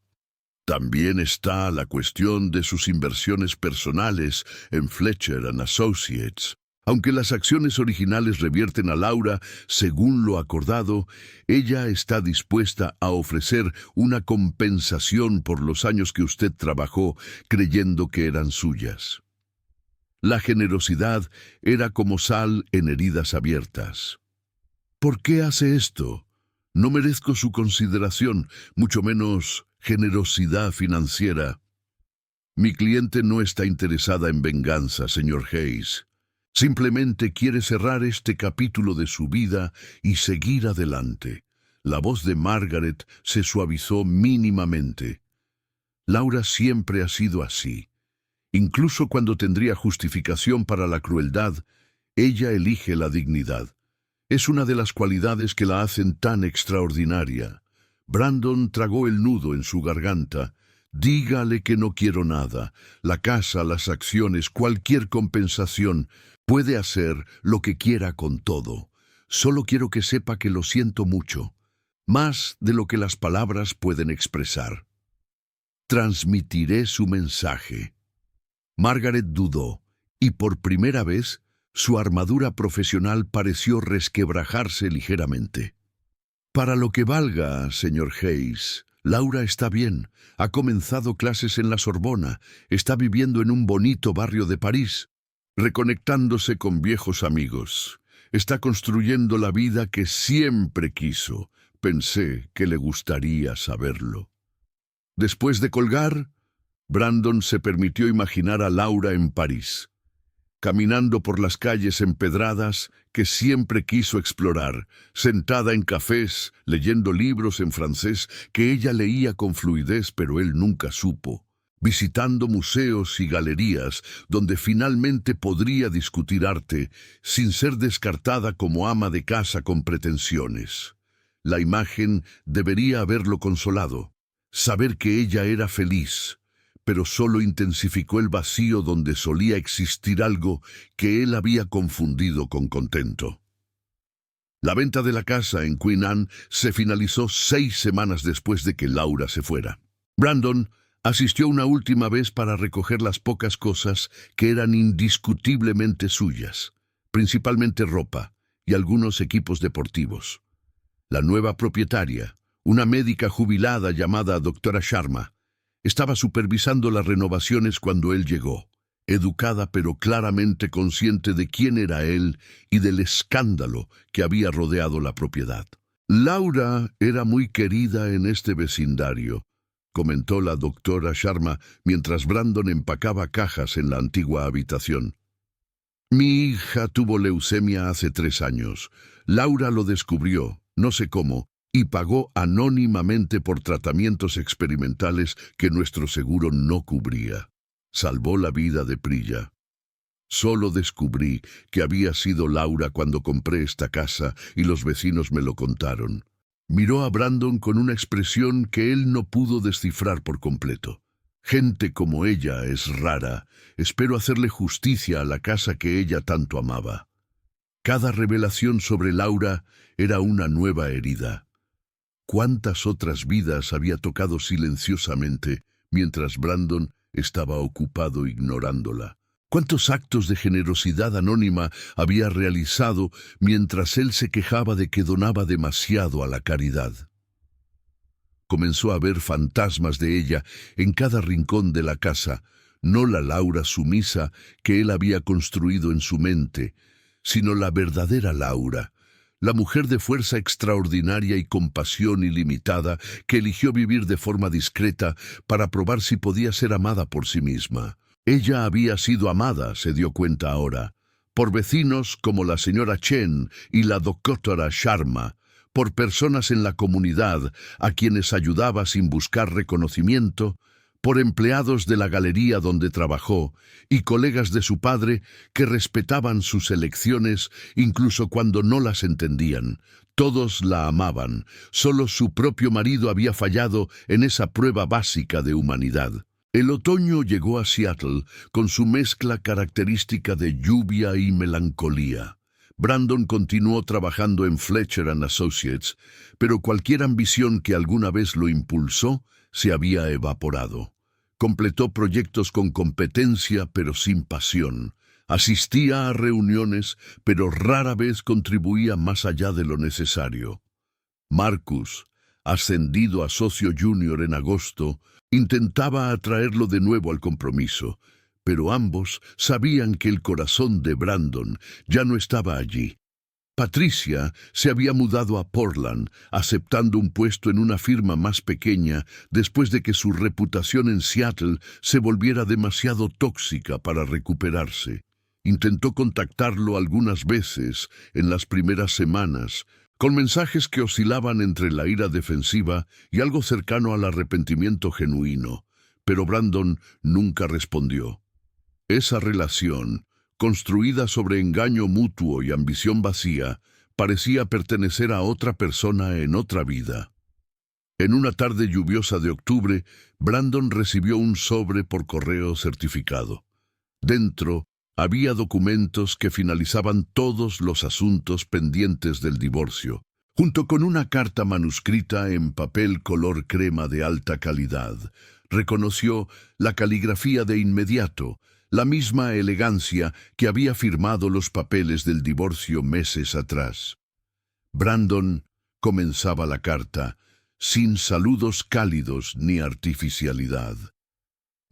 También está la cuestión de sus inversiones personales en Fletcher and Associates. Aunque las acciones originales revierten a Laura según lo acordado, ella está dispuesta a ofrecer una compensación por los años que usted trabajó creyendo que eran suyas. La generosidad era como sal en heridas abiertas. ¿Por qué hace esto? No merezco su consideración, mucho menos generosidad financiera. Mi cliente no está interesada en venganza, señor Hayes. Simplemente quiere cerrar este capítulo de su vida y seguir adelante. La voz de Margaret se suavizó mínimamente. Laura siempre ha sido así. Incluso cuando tendría justificación para la crueldad, ella elige la dignidad. Es una de las cualidades que la hacen tan extraordinaria. Brandon tragó el nudo en su garganta. Dígale que no quiero nada. La casa, las acciones, cualquier compensación. Puede hacer lo que quiera con todo. Solo quiero que sepa que lo siento mucho. Más de lo que las palabras pueden expresar. Transmitiré su mensaje. Margaret dudó, y por primera vez, su armadura profesional pareció resquebrajarse ligeramente. Para lo que valga, señor Hayes, Laura está bien. Ha comenzado clases en la Sorbona. Está viviendo en un bonito barrio de París, reconectándose con viejos amigos. Está construyendo la vida que siempre quiso. Pensé que le gustaría saberlo. Después de colgar, Brandon se permitió imaginar a Laura en París, caminando por las calles empedradas que siempre quiso explorar, sentada en cafés, leyendo libros en francés que ella leía con fluidez pero él nunca supo, visitando museos y galerías donde finalmente podría discutir arte sin ser descartada como ama de casa con pretensiones. La imagen debería haberlo consolado, saber que ella era feliz, pero solo intensificó el vacío donde solía existir algo que él había confundido con contento. La venta de la casa en Queen Anne se finalizó 6 semanas después de que Laura se fuera. Brandon asistió una última vez para recoger las pocas cosas que eran indiscutiblemente suyas, principalmente ropa y algunos equipos deportivos. La nueva propietaria, una médica jubilada llamada Dra. Sharma, estaba supervisando las renovaciones cuando él llegó, educada pero claramente consciente de quién era él y del escándalo que había rodeado la propiedad. Laura era muy querida en este vecindario, comentó la doctora Sharma mientras Brandon empacaba cajas en la antigua habitación. Mi hija tuvo leucemia hace 3 años. Laura lo descubrió, no sé cómo, y pagó anónimamente por tratamientos experimentales que nuestro seguro no cubría. Salvó la vida de Priya. Solo descubrí que había sido Laura cuando compré esta casa y los vecinos me lo contaron. Miró a Brandon con una expresión que él no pudo descifrar por completo. Gente como ella es rara. Espero hacerle justicia a la casa que ella tanto amaba. Cada revelación sobre Laura era una nueva herida. ¿Cuántas otras vidas había tocado silenciosamente mientras Brandon estaba ocupado ignorándola? ¿Cuántos actos de generosidad anónima había realizado mientras él se quejaba de que donaba demasiado a la caridad? Comenzó a ver fantasmas de ella en cada rincón de la casa, no la Laura sumisa que él había construido en su mente, sino la verdadera Laura, la mujer de fuerza extraordinaria y compasión ilimitada que eligió vivir de forma discreta para probar si podía ser amada por sí misma. Ella había sido amada, se dio cuenta ahora, por vecinos como la señora Chen y la doctora Sharma, por personas en la comunidad a quienes ayudaba sin buscar reconocimiento, por empleados de la galería donde trabajó y colegas de su padre que respetaban sus elecciones incluso cuando no las entendían. Todos la amaban, solo su propio marido había fallado en esa prueba básica de humanidad. El otoño llegó a Seattle con su mezcla característica de lluvia y melancolía. Brandon continuó trabajando en Fletcher & Associates, pero cualquier ambición que alguna vez lo impulsó se había evaporado. Completó proyectos con competencia, pero sin pasión. Asistía a reuniones, pero rara vez contribuía más allá de lo necesario. Marcus, ascendido a socio junior en agosto, intentaba atraerlo de nuevo al compromiso, pero ambos sabían que el corazón de Brandon ya no estaba allí. Patricia se había mudado a Portland, aceptando un puesto en una firma más pequeña después de que su reputación en Seattle se volviera demasiado tóxica para recuperarse. Intentó contactarlo algunas veces en las primeras semanas, con mensajes que oscilaban entre la ira defensiva y algo cercano al arrepentimiento genuino, pero Brandon nunca respondió. Esa relación, construida sobre engaño mutuo y ambición vacía, parecía pertenecer a otra persona en otra vida. En una tarde lluviosa de octubre, Brandon recibió un sobre por correo certificado. Dentro había documentos que finalizaban todos los asuntos pendientes del divorcio, junto con una carta manuscrita en papel color crema de alta calidad. Reconoció la caligrafía de inmediato, la misma elegancia que había firmado los papeles del divorcio meses atrás. Brandon comenzaba la carta, sin saludos cálidos ni artificialidad.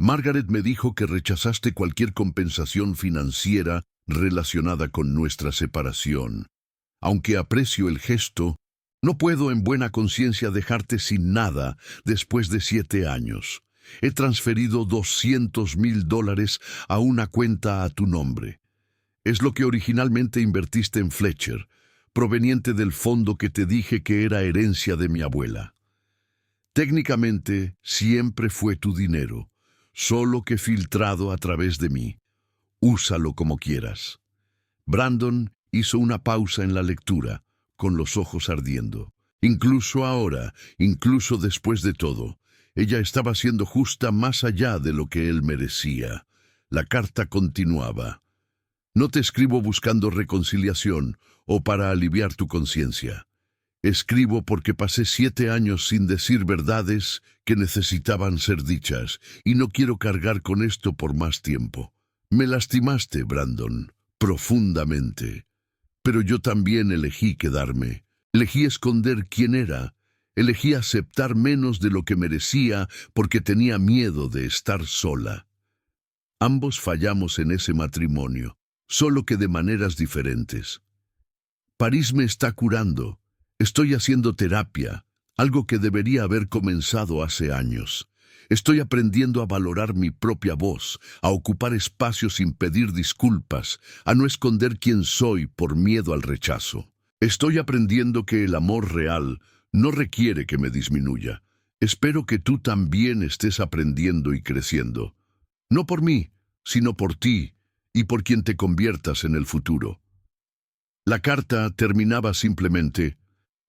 Margaret me dijo que rechazaste cualquier compensación financiera relacionada con nuestra separación. Aunque aprecio el gesto, no puedo en buena conciencia dejarte sin nada después de 7 años. He transferido $200,000 a una cuenta a tu nombre. Es lo que originalmente invertiste en Fletcher, proveniente del fondo que te dije que era herencia de mi abuela. Técnicamente, siempre fue tu dinero, solo que filtrado a través de mí. Úsalo como quieras. Brandon hizo una pausa en la lectura, con los ojos ardiendo. Incluso ahora, incluso después de todo, ella estaba siendo justa más allá de lo que él merecía. La carta continuaba. No te escribo buscando reconciliación o para aliviar tu conciencia. Escribo porque pasé 7 años sin decir verdades que necesitaban ser dichas y no quiero cargar con esto por más tiempo. Me lastimaste, Brandon, profundamente. Pero yo también elegí quedarme. Elegí esconder quién era. Elegí aceptar menos de lo que merecía porque tenía miedo de estar sola. Ambos fallamos en ese matrimonio, solo que de maneras diferentes. París me está curando. Estoy haciendo terapia, algo que debería haber comenzado hace años. Estoy aprendiendo a valorar mi propia voz, a ocupar espacios sin pedir disculpas, a no esconder quién soy por miedo al rechazo. Estoy aprendiendo que el amor real no requiere que me disminuya. Espero que tú también estés aprendiendo y creciendo. No por mí, sino por ti y por quien te conviertas en el futuro. La carta terminaba simplemente: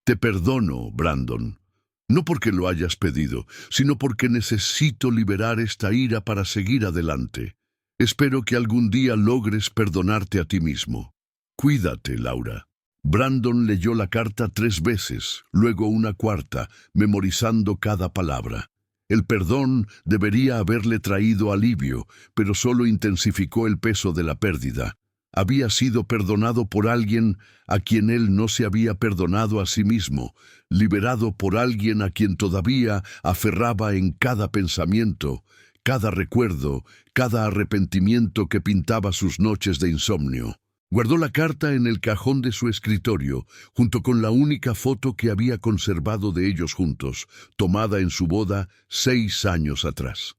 te perdono, Brandon. No porque lo hayas pedido, sino porque necesito liberar esta ira para seguir adelante. Espero que algún día logres perdonarte a ti mismo. Cuídate, Laura. Brandon leyó la carta 3 veces, luego una cuarta, memorizando cada palabra. El perdón debería haberle traído alivio, pero solo intensificó el peso de la pérdida. Había sido perdonado por alguien a quien él no se había perdonado a sí mismo, liberado por alguien a quien todavía aferraba en cada pensamiento, cada recuerdo, cada arrepentimiento que pintaba sus noches de insomnio. Guardó la carta en el cajón de su escritorio, junto con la única foto que había conservado de ellos juntos, tomada en su boda 6 años atrás.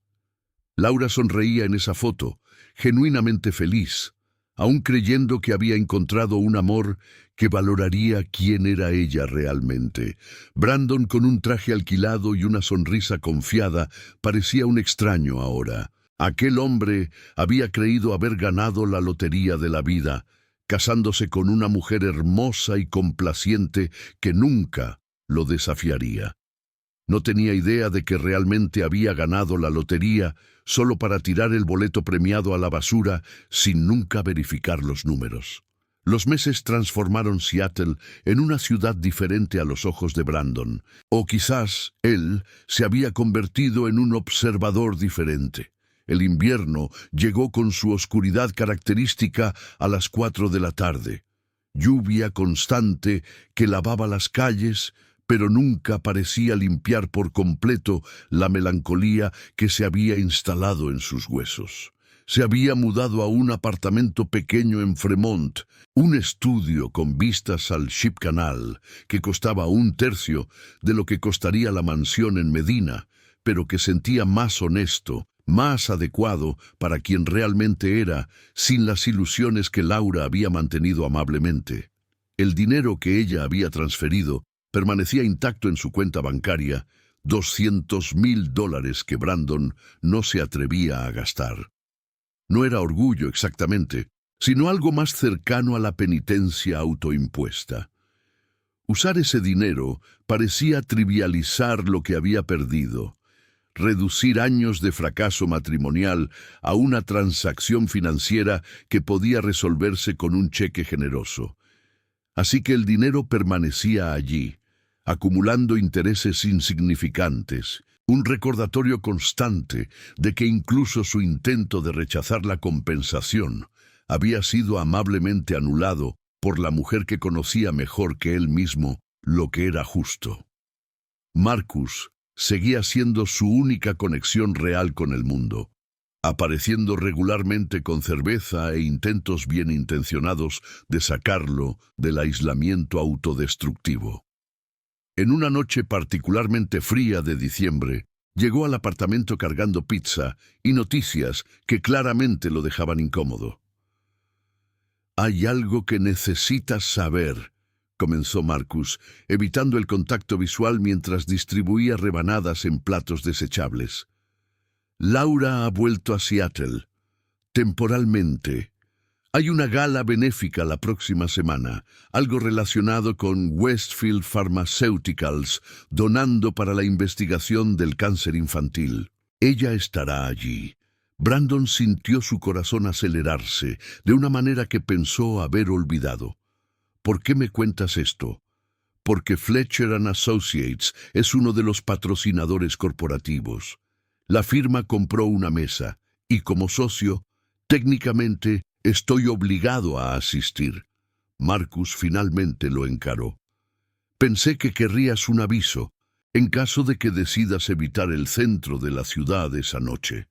Laura sonreía en esa foto, genuinamente feliz, aún creyendo que había encontrado un amor que valoraría quién era ella realmente. Brandon, con un traje alquilado y una sonrisa confiada, parecía un extraño ahora. Aquel hombre había creído haber ganado la lotería de la vida, casándose con una mujer hermosa y complaciente que nunca lo desafiaría. No tenía idea de que realmente había ganado la lotería solo para tirar el boleto premiado a la basura sin nunca verificar los números. Los meses transformaron Seattle en una ciudad diferente a los ojos de Brandon, o quizás él se había convertido en un observador diferente. El invierno llegó con su oscuridad característica a las 4 de la tarde. Lluvia constante que lavaba las calles, pero nunca parecía limpiar por completo la melancolía que se había instalado en sus huesos. Se había mudado a un apartamento pequeño en Fremont, un estudio con vistas al Ship Canal, que costaba 1/3 de lo que costaría la mansión en Medina, pero que sentía más honesto, más adecuado para quien realmente era, sin las ilusiones que Laura había mantenido amablemente. El dinero que ella había transferido permanecía intacto en su cuenta bancaria, $200,000 que Brandon no se atrevía a gastar. No era orgullo exactamente, sino algo más cercano a la penitencia autoimpuesta. Usar ese dinero parecía trivializar lo que había perdido, reducir años de fracaso matrimonial a una transacción financiera que podía resolverse con un cheque generoso. Así que el dinero permanecía allí, acumulando intereses insignificantes, un recordatorio constante de que incluso su intento de rechazar la compensación había sido amablemente anulado por la mujer que conocía mejor que él mismo lo que era justo. Marcus seguía siendo su única conexión real con el mundo, apareciendo regularmente con cerveza e intentos bien intencionados de sacarlo del aislamiento autodestructivo. En una noche particularmente fría de diciembre, llegó al apartamento cargando pizza y noticias que claramente lo dejaban incómodo. «Hay algo que necesitas saber», comenzó Marcus, evitando el contacto visual mientras distribuía rebanadas en platos desechables. «Laura ha vuelto a Seattle, temporalmente. Hay una gala benéfica la próxima semana, algo relacionado con Westfield Pharmaceuticals, donando para la investigación del cáncer infantil. Ella estará allí». Brandon sintió su corazón acelerarse de una manera que pensó haber olvidado. «¿Por qué me cuentas esto?» «Porque Fletcher & Associates es uno de los patrocinadores corporativos. La firma compró una mesa, y como socio, técnicamente, estoy obligado a asistir». Marcus finalmente lo encaró. «Pensé que querrías un aviso, en caso de que decidas evitar el centro de la ciudad esa noche».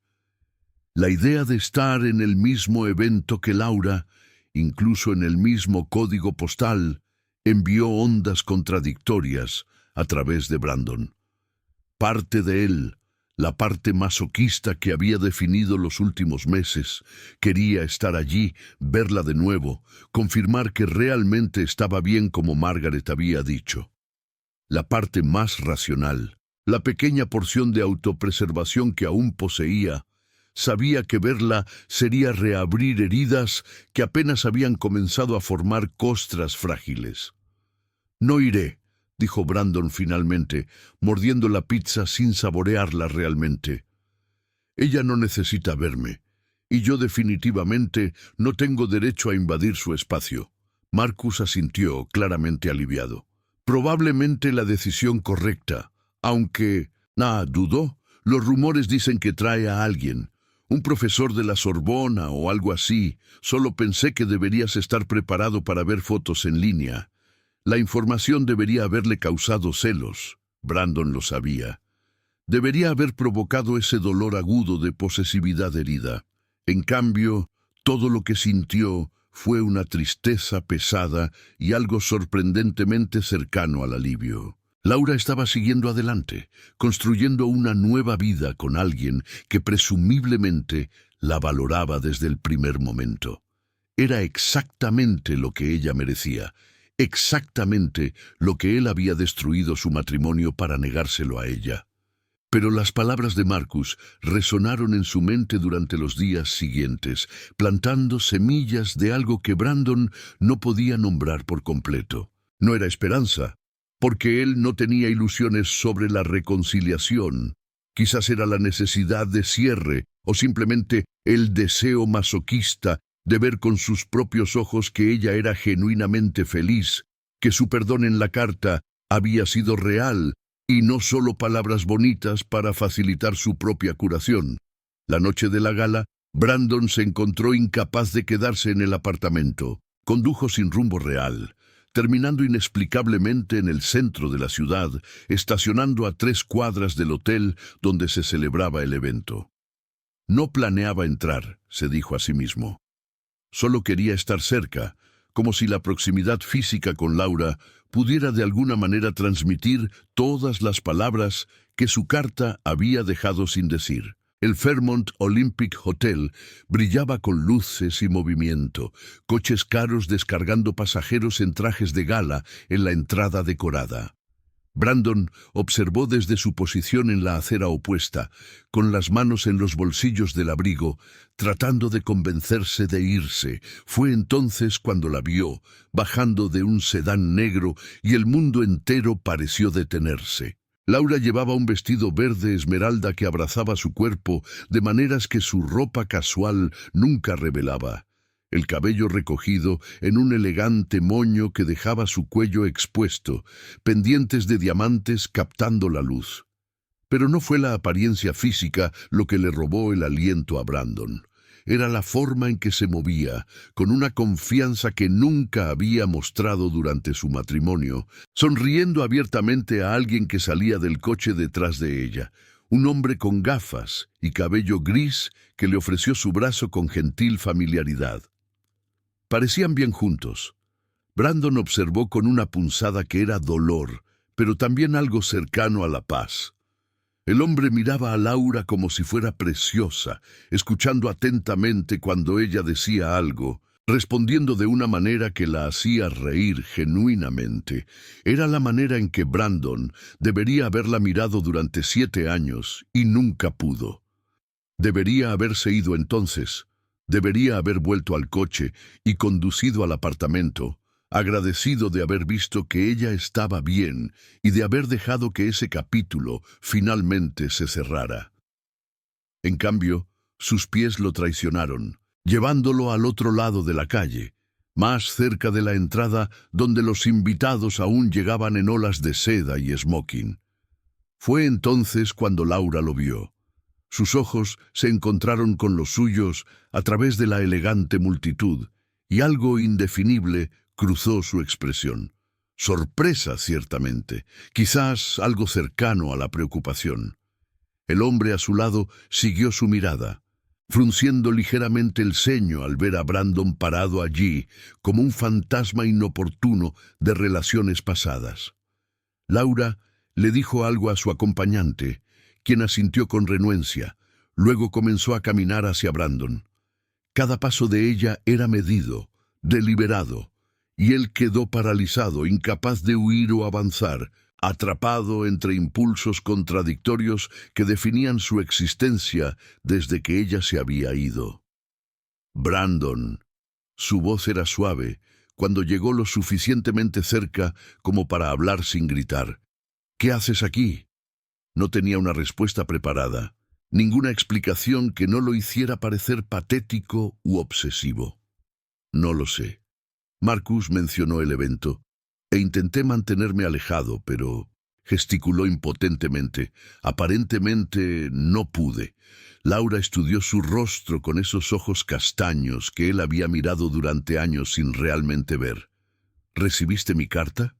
La idea de estar en el mismo evento que Laura, incluso en el mismo código postal, envió ondas contradictorias a través de Brandon. Parte de él, la parte masoquista que había definido los últimos meses, quería estar allí, verla de nuevo, confirmar que realmente estaba bien como Margaret había dicho. la parte más racional, la pequeña porción de autopreservación que aún poseía. Sabía que verla sería reabrir heridas que apenas habían comenzado a formar costras frágiles. «No iré», dijo Brandon finalmente, mordiendo la pizza sin saborearla realmente. «Ella no necesita verme, y yo definitivamente no tengo derecho a invadir su espacio». Marcus asintió, claramente aliviado. Probablemente la decisión correcta, aunque, dudó. Los rumores dicen que trae a alguien, un profesor de la Sorbona o algo así. Solo pensé que deberías estar preparado para ver fotos en línea. La información debería haberle causado celos. Brandon lo sabía. Debería haber provocado ese dolor agudo de posesividad herida. En cambio, todo lo que sintió fue una tristeza pesada y algo sorprendentemente cercano al alivio. Laura estaba siguiendo adelante, construyendo una nueva vida con alguien que presumiblemente la valoraba desde el primer momento. Era exactamente lo que ella merecía, exactamente lo que él había destruido su matrimonio para negárselo a ella. Pero las palabras de Marcus resonaron en su mente durante los días siguientes, plantando semillas de algo que Brandon no podía nombrar por completo. No era esperanza, porque él no tenía ilusiones sobre la reconciliación. Quizás era la necesidad de cierre, o simplemente el deseo masoquista de ver con sus propios ojos que ella era genuinamente feliz, que su perdón en la carta había sido real, y no solo palabras bonitas para facilitar su propia curación. La noche de la gala, Brandon se encontró incapaz de quedarse en el apartamento. Condujo sin rumbo real, terminando inexplicablemente en el centro de la ciudad, estacionando a 3 cuadras del hotel donde se celebraba el evento. No planeaba entrar, se dijo a sí mismo. Solo quería estar cerca, como si la proximidad física con Laura pudiera de alguna manera transmitir todas las palabras que su carta había dejado sin decir. El Fairmont Olympic Hotel brillaba con luces y movimiento, coches caros descargando pasajeros en trajes de gala en la entrada decorada. Brandon observó desde su posición en la acera opuesta, con las manos en los bolsillos del abrigo, tratando de convencerse de irse. Fue entonces cuando la vio, bajando de un sedán negro, y el mundo entero pareció detenerse. Laura llevaba un vestido verde esmeralda que abrazaba su cuerpo de maneras que su ropa casual nunca revelaba. El cabello recogido en un elegante moño que dejaba su cuello expuesto, pendientes de diamantes captando la luz. Pero no fue la apariencia física lo que le robó el aliento a Brandon. Era la forma en que se movía, con una confianza que nunca había mostrado durante su matrimonio, sonriendo abiertamente a alguien que salía del coche detrás de ella, un hombre con gafas y cabello gris que le ofreció su brazo con gentil familiaridad. Parecían bien juntos. Brandon observó con una punzada que era dolor, pero también algo cercano a la paz. El hombre miraba a Laura como si fuera preciosa, escuchando atentamente cuando ella decía algo, respondiendo de una manera que la hacía reír genuinamente. Era la manera en que Brandon debería haberla mirado durante 7 años y nunca pudo. Debería haberse ido entonces. Debería haber vuelto al coche y conducido al apartamento, agradecido de haber visto que ella estaba bien y de haber dejado que ese capítulo finalmente se cerrara. En cambio, sus pies lo traicionaron, llevándolo al otro lado de la calle, más cerca de la entrada donde los invitados aún llegaban en olas de seda y smoking. Fue entonces cuando Laura lo vio. Sus ojos se encontraron con los suyos a través de la elegante multitud, y algo indefinible cruzó su expresión. Sorpresa, ciertamente, quizás algo cercano a la preocupación. El hombre a su lado siguió su mirada, frunciendo ligeramente el ceño al ver a Brandon parado allí como un fantasma inoportuno de relaciones pasadas. Laura le dijo algo a su acompañante, quien asintió con renuencia. Luego comenzó a caminar hacia Brandon. Cada paso de ella era medido, deliberado, y él quedó paralizado, incapaz de huir o avanzar, atrapado entre impulsos contradictorios que definían su existencia desde que ella se había ido. Brandon. Su voz era suave cuando llegó lo suficientemente cerca como para hablar sin gritar. ¿Qué haces aquí? No tenía una respuesta preparada, ninguna explicación que no lo hiciera parecer patético u obsesivo. No lo sé. Marcus mencionó el evento, e intenté mantenerme alejado, pero gesticuló impotentemente. Aparentemente no pude. Laura estudió su rostro con esos ojos castaños que él había mirado durante años sin realmente ver. ¿Recibiste mi carta?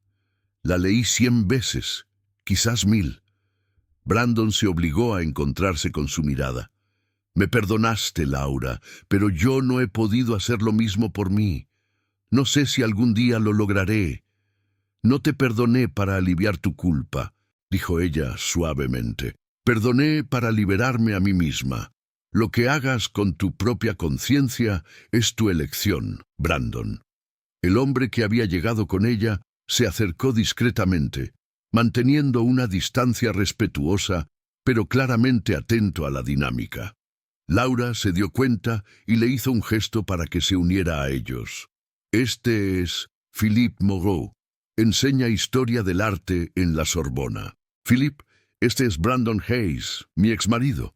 La leí 100 veces, quizás 1000. Brandon se obligó a encontrarse con su mirada. Me perdonaste, Laura, pero yo no he podido hacer lo mismo por mí. No sé si algún día lo lograré. No te perdoné para aliviar tu culpa, dijo ella suavemente. Perdoné para liberarme a mí misma. Lo que hagas con tu propia conciencia es tu elección, Brandon. El hombre que había llegado con ella se acercó discretamente, manteniendo una distancia respetuosa, pero claramente atento a la dinámica. Laura se dio cuenta y le hizo un gesto para que se uniera a ellos. Este es Philippe Moreau. Enseña historia del arte en la Sorbona. Philippe, este es Brandon Hayes, mi exmarido.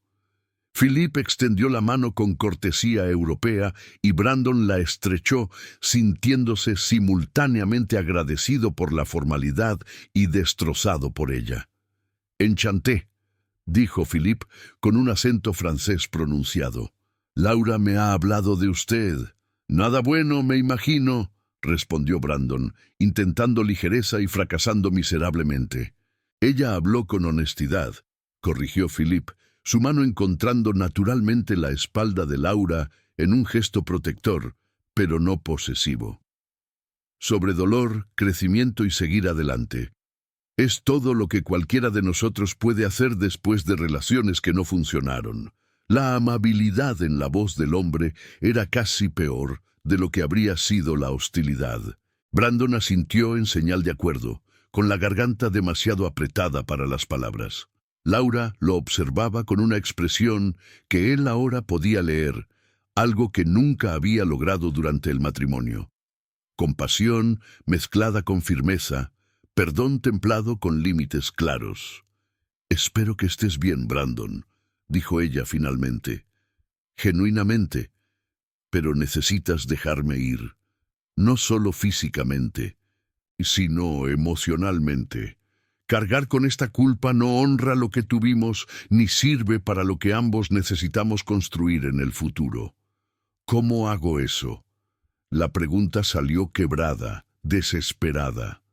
Philippe extendió la mano con cortesía europea y Brandon la estrechó, sintiéndose simultáneamente agradecido por la formalidad y destrozado por ella. «Enchanté», dijo Philippe con un acento francés pronunciado. «Laura me ha hablado de usted. Nada bueno, me imagino», respondió Brandon, intentando ligereza y fracasando miserablemente. «Ella habló con honestidad», corrigió Philippe, su mano encontrando naturalmente la espalda de Laura en un gesto protector, pero no posesivo. Sobre dolor, crecimiento y seguir adelante. Es todo lo que cualquiera de nosotros puede hacer después de relaciones que no funcionaron. La amabilidad en la voz del hombre era casi peor de lo que habría sido la hostilidad. Brandon asintió en señal de acuerdo, con la garganta demasiado apretada para las palabras. Laura lo observaba con una expresión que él ahora podía leer, algo que nunca había logrado durante el matrimonio. Compasión mezclada con firmeza, perdón templado con límites claros. «Espero que estés bien, Brandon», dijo ella finalmente. «Genuinamente, pero necesitas dejarme ir, no solo físicamente, sino emocionalmente. Cargar con esta culpa no honra lo que tuvimos ni sirve para lo que ambos necesitamos construir en el futuro». «¿Cómo hago eso?». La pregunta salió quebrada, desesperada.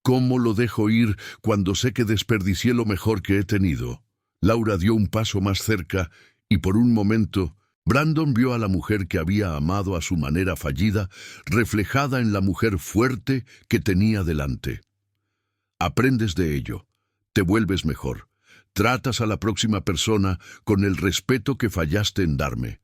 «¿Cómo lo dejo ir cuando sé que desperdicié lo mejor que he tenido?». Laura dio un paso más cerca y por un momento Brandon vio a la mujer que había amado a su manera fallida reflejada en la mujer fuerte que tenía delante. Aprendes de ello, te vuelves mejor, tratas a la próxima persona con el respeto que fallaste en darme.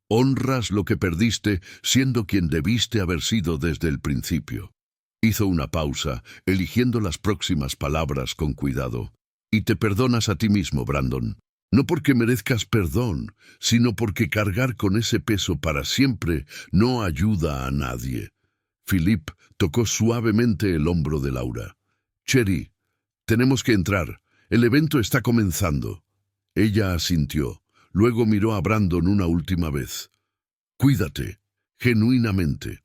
Honras lo que perdiste siendo quien debiste haber sido desde el principio. Hizo una pausa, eligiendo las próximas palabras con cuidado. Y te perdonas a ti mismo, Brandon. No porque merezcas perdón, sino porque cargar con ese peso para siempre no ayuda a nadie. Philippe tocó suavemente el hombro de Laura. «Cherry, tenemos que entrar. El evento está comenzando». Ella asintió. Luego miró a Brandon una última vez. «Cuídate, genuinamente».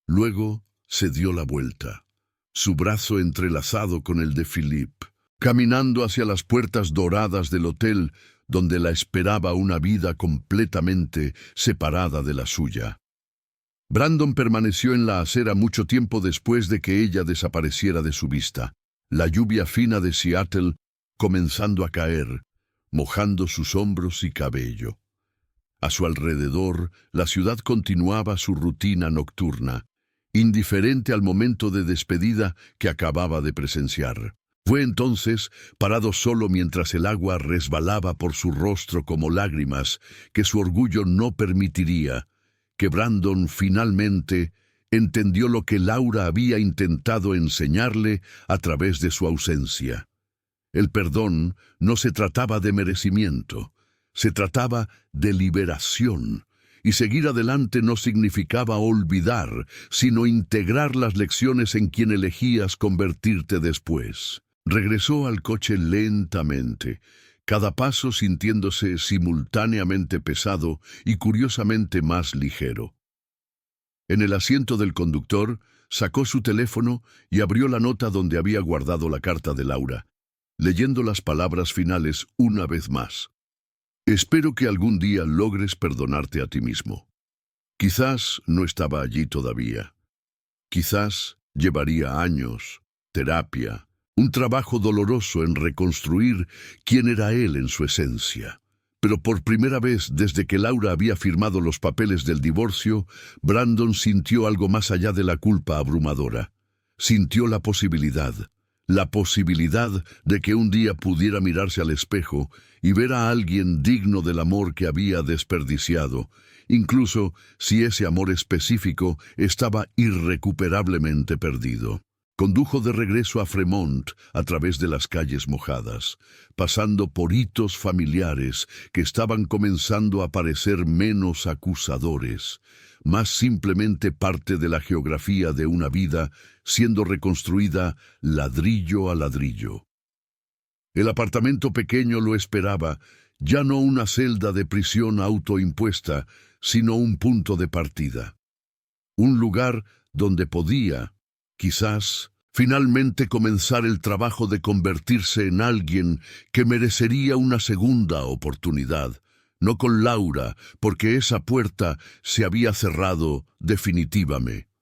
Luego se dio la vuelta, su brazo entrelazado con el de Philippe, caminando hacia las puertas doradas del hotel, donde la esperaba una vida completamente separada de la suya. Brandon permaneció en la acera mucho tiempo después de que ella desapareciera de su vista, la lluvia fina de Seattle comenzando a caer, mojando sus hombros y cabello. A su alrededor, la ciudad continuaba su rutina nocturna, indiferente al momento de despedida que acababa de presenciar. Fue entonces, parado solo mientras el agua resbalaba por su rostro como lágrimas que su orgullo no permitiría, que Brandon finalmente entendió lo que Laura había intentado enseñarle a través de su ausencia. El perdón no se trataba de merecimiento, se trataba de liberación, y seguir adelante no significaba olvidar, sino integrar las lecciones en quien elegías convertirte después. Regresó al coche lentamente, cada paso sintiéndose simultáneamente pesado y curiosamente más ligero. En el asiento del conductor, sacó su teléfono y abrió la nota donde había guardado la carta de Laura, leyendo las palabras finales una vez más. Espero que algún día logres perdonarte a ti mismo. Quizás no estaba allí todavía. Quizás llevaría años, terapia, un trabajo doloroso en reconstruir quién era él en su esencia. Pero por primera vez desde que Laura había firmado los papeles del divorcio, Brandon sintió algo más allá de la culpa abrumadora. Sintió la posibilidad de que un día pudiera mirarse al espejo y ver a alguien digno del amor que había desperdiciado, incluso si ese amor específico estaba irrecuperablemente perdido. Condujo de regreso a Fremont a través de las calles mojadas, pasando por hitos familiares que estaban comenzando a parecer menos acusadores, más simplemente parte de la geografía de una vida siendo reconstruida ladrillo a ladrillo. El apartamento pequeño lo esperaba, ya no una celda de prisión autoimpuesta, sino un punto de partida. Un lugar donde podía, quizás, finalmente comenzar el trabajo de convertirse en alguien que merecería una segunda oportunidad, no con Laura, porque esa puerta se había cerrado definitivamente.